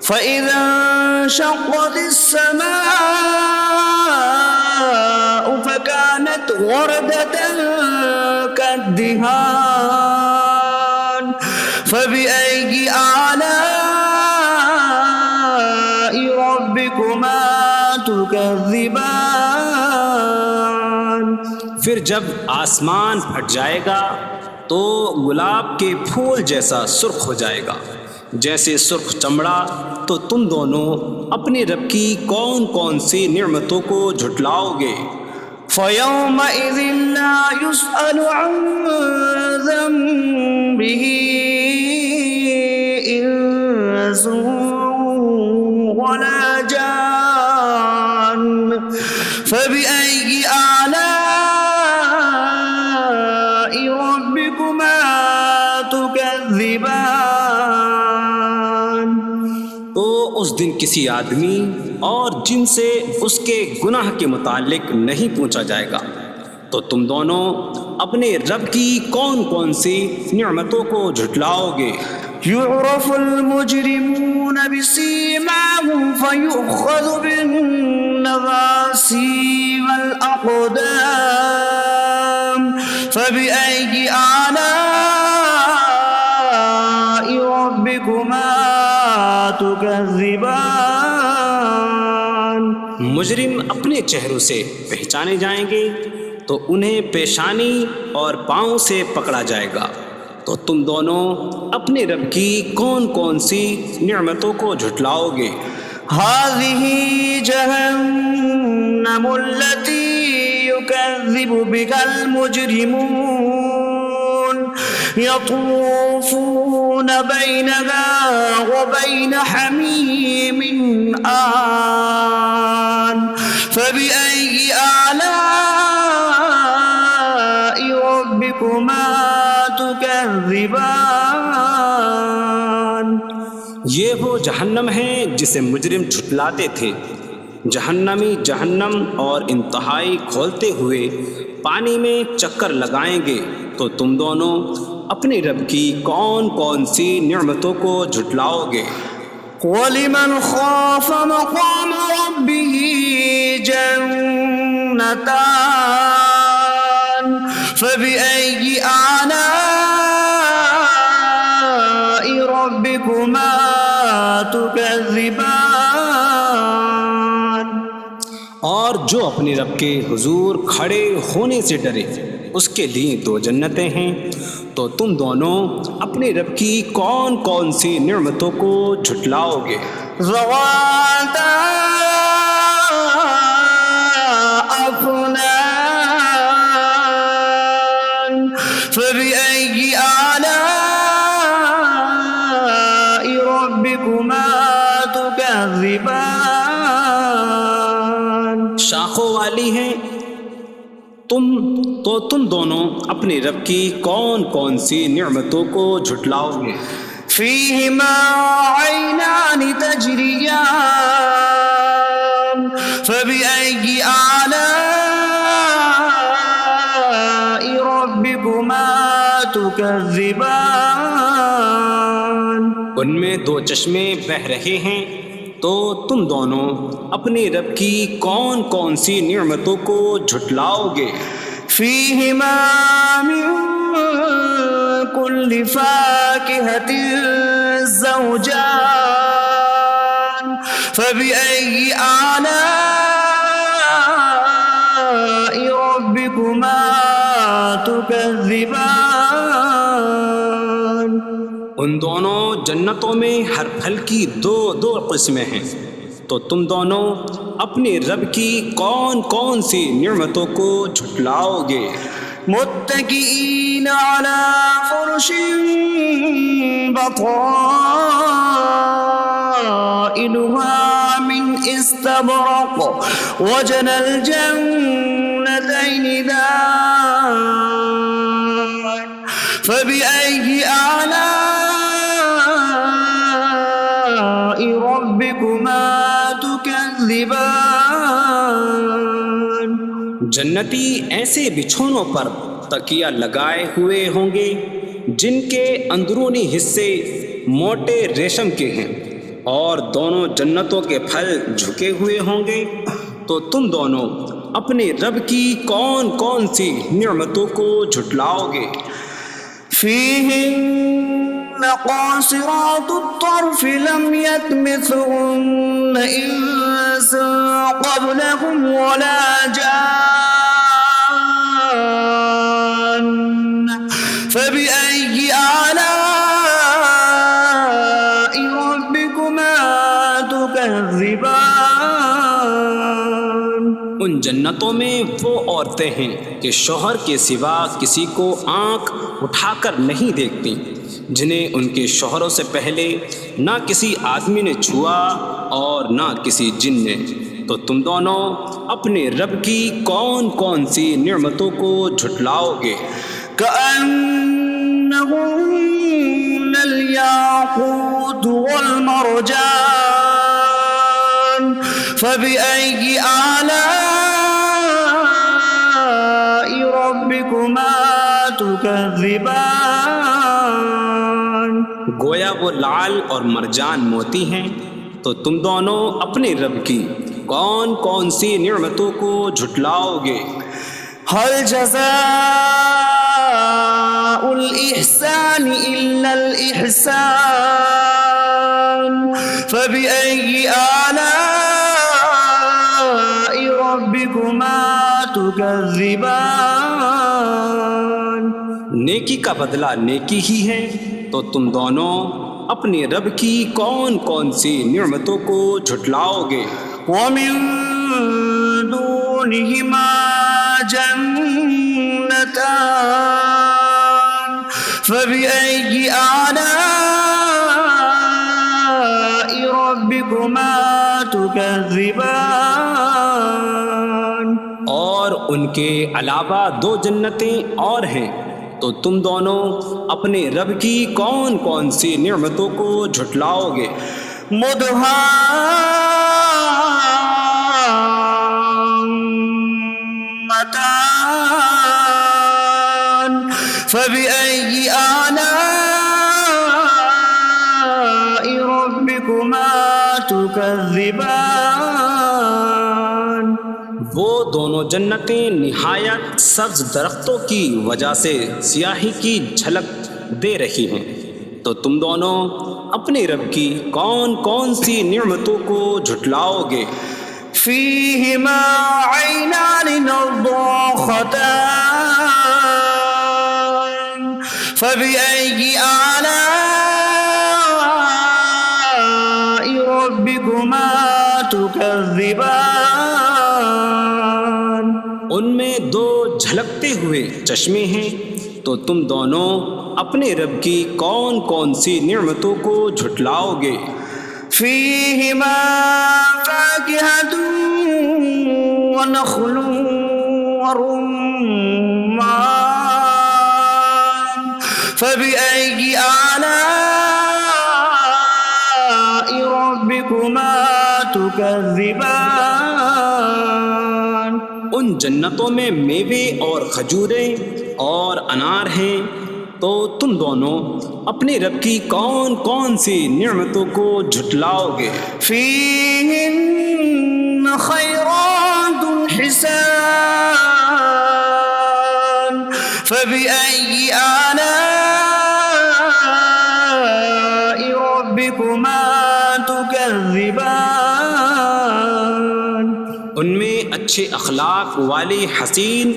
فَإِذَا انشَقَّتِ السَّمَاءُ فَكَانَتْ وَرْدَةً كَالدِّهَانِ فَبِأَيِّ آلَاءِ رَبِّكُمَا تُكَذِّبَانِ؟ پھر جب آسمان پھٹ جائے گا تو گلاب کے پھول جیسا سرخ ہو جائے گا، جیسے سرخ چمڑا، تو تم دونوں اپنے رب کی کون کون سی نعمتوں کو جھٹلاؤ گے؟ فَيَوْمَئِذٍ لَا يُسْأَلُ عَنْ ذَنبِهِ إِنسٌ إنس ولا جان فبأي آلاء ربكما تكذبان. تو اس دن کسی آدمی اور جن سے اس کے گناہ کے متعلق نہیں پوچھا جائے گا. تو تم دونوں اپنے رب کی کون کون سی نعمتوں کو جھٹلاؤ گے؟ يعرف المجرمون بسيماهم فيؤخذ بالنواصي والأقدام فبأي آلاء ربكما تكذبان. مجرم اپنے چہروں سے پہچانے جائیں گے تو انہیں پیشانی اور پاؤں سے پکڑا جائے گا. تو تم دونوں اپنے رب کی کون کون سی نعمتوں کو جھٹلاؤ گے؟ هذه جهنم التي يكذب بها المجرمون يطوفون بينها وبين حميم آن فبأي آلاء ربكما تكذبان. یہ وہ جہنم ہے جسے مجرم جھٹلاتے تھے. جہنمی جہنم اور انتہائی کھولتے ہوئے پانی میں چکر لگائیں گے. تو تم دونوں اپنے رب کی کون کون سی نعمتوں کو جھٹلاؤ گے؟ وَلِمَنْ خَافَ مَقَامَ رَبِّهِ جَنَّتَانِ فَبِأَيِّ آلَاءِ رَبِّكُمَا تُكَذِّبَانِ. اور جو اپنے رب کے حضور کھڑے ہونے سے ڈرے اس کے لیے دو جنتیں ہیں. تو تم دونوں اپنے رب کی کون کون سی نعمتوں کو جھٹلاؤ گے؟ ذواتا أفنان فبأي آلاء ربكما تكذبان. شاخوں والی ہیں. تم دونوں اپنے رب کی کون کون سی نعمتوں کو جھٹلاؤ گے؟ فيهما عينان تجريان فبأي آلاء ربكما تكذبان. ان میں دو چشمے بہہ رہے ہیں. تو تم دونوں اپنے رب کی کون کون سی نعمتوں کو جھٹلاؤ گے؟ فيهما من كل فاكهة زوجان فبأي آلاء ربكما تكذبان. ان دونوں جنتوں میں ہر پھل کی دو قسمیں ہیں. تو تم دونوں اپنے رب کی کون کون سی نعمتوں کو جھٹلاؤ گے؟ متكئين على فرش بطائنها من استبرق وجنى الجنتين دان فبأي آلاء ربكما تكذبان. جنتی ایسے بچھونوں پر تکیہ لگائے ہوئے ہوں گے جن کے اندرونی حصے موٹے ریشم کے ہیں اور دونوں جنتوں کے پھل جھکے ہوئے ہوں گے. تو تم دونوں اپنے رب کی کون کون سی نعمتوں کو جھٹلاؤ گے؟ فيهن قاصرات الطرف لم يطمثهن إنس قبلهم ولا جان فبأي آلاء ربكما تكذبان. ان جنتوں میں وہ عورتیں ہیں کہ شوہر کے سوا کسی کو آنکھ اٹھا کر نہیں دیکھتی، جنہیں ان کے شوہروں سے پہلے نہ کسی آدمی نے چھوا اور نہ کسی جن نے۔ تو تم دونوں اپنے رب کی کون کون سی نعمتوں کو جھٹلاؤ گے؟ كأنهن الياقوت والمرجان فبأي آلاء ربكما تكذبان؟ گویا وہ لعل اور مرجان موتی ہیں۔ تو تم دونوں اپنے رب کی کون کون سی نعمتوں کو جھٹلاؤ گے؟ هل جزاء الإحسان إلا الإحسان فبأي آلاء ربكما تكذبان؟ نیکی کا بدلہ نیکی ہی ہے، تو تم دونوں اپنے رب کی کون کون سی نعمتوں کو جھٹلاؤ گے؟ ومن دونهما جنتان فبأي آلاء ربكما تكذبان؟ اور ان کے علاوہ دو جنتیں اور ہیں، تو تم دونوں اپنے رب کی کون کون سی نعمتوں کو جھٹلاؤ گے؟ مدهامتان فبأي آلاء ربكما تكذبان؟ وہ دونوں جنتیں نہایت سبز درختوں کی وجہ سے سیاہی کی جھلک دے رہی ہیں، تو تم دونوں اپنے رب کی کون کون سی نعمتوں کو جھٹلاؤ گے؟ فيهما عينان نضاختان فبأي آلاء ربكما تكذبان؟ ان میں دو جھلکتے ہوئے چشمے ہیں، تو تم دونوں اپنے رب کی کون کون سی نعمتوں کو جھٹلاؤ گے؟ فيهما فاكهة ونخل ورمان فبأي آلاء ربكما تكذبان؟ ان جنتوں میں میوے اور کھجوریں اور انار ہیں، تو تم دونوں اپنے رب کی کون کون سی نعمتوں کو جھٹلاؤ گے؟ فيهن خيرات حسان فبأي آلاء ربكما تكذبان؟ ان میں اچھے اخلاق والی حسین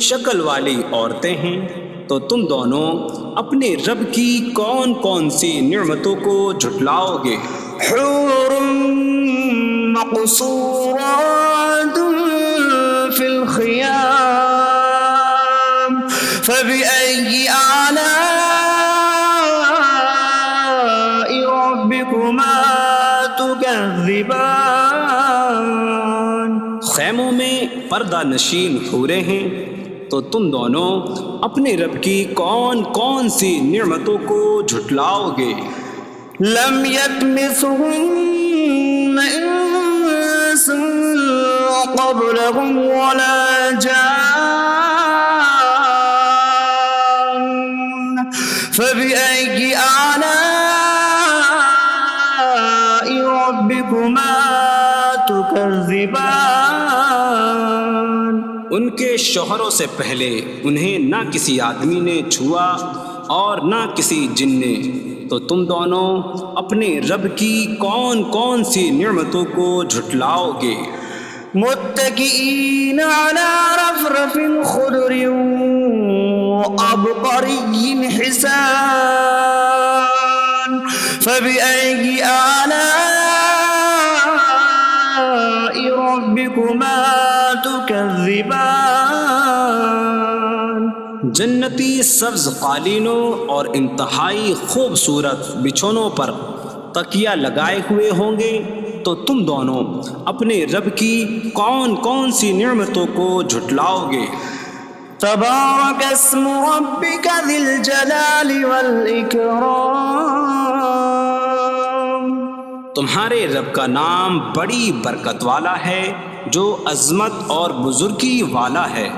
شکل والی عورتیں ہیں، تو تم دونوں اپنے رب کی کون کون سی نعمتوں کو جھٹلاؤ گے؟ حور مقصورات في الخيام فبأي آلاء ربكما تكذبان؟ خیموں میں پردہ نشین حوریں ہیں، تو تم دونوں اپنے رب کی کون کون سی نعمتوں کو جھٹلاؤ گے؟ لم يطمثهن انس قبلهم ولا جان فبأي آلاء ربكما تكذبان؟ ان کے شوہروں سے پہلے انہیں نہ کسی آدمی نے چھوا اور نہ کسی جن نے، تو تم دونوں اپنے رب کی کون کون سی نعمتوں کو جھٹلاؤ گے؟ متكئين على رفرف خضر وعبقري حسان فبأي آلاء ربكما تكذبان؟ جنتی سبز قالینوں اور انتہائی خوبصورت بچھونوں پر تکیہ لگائے ہوئے ہوں گے، تو تم دونوں اپنے رب کی کون کون سی نعمتوں کو جھٹلاؤ گے؟ تبارک اسم ربک ذی الجلال والاکرام، تمہارے رب کا نام بڑی برکت والا ہے، جو عظمت اور بزرگی والا ہے۔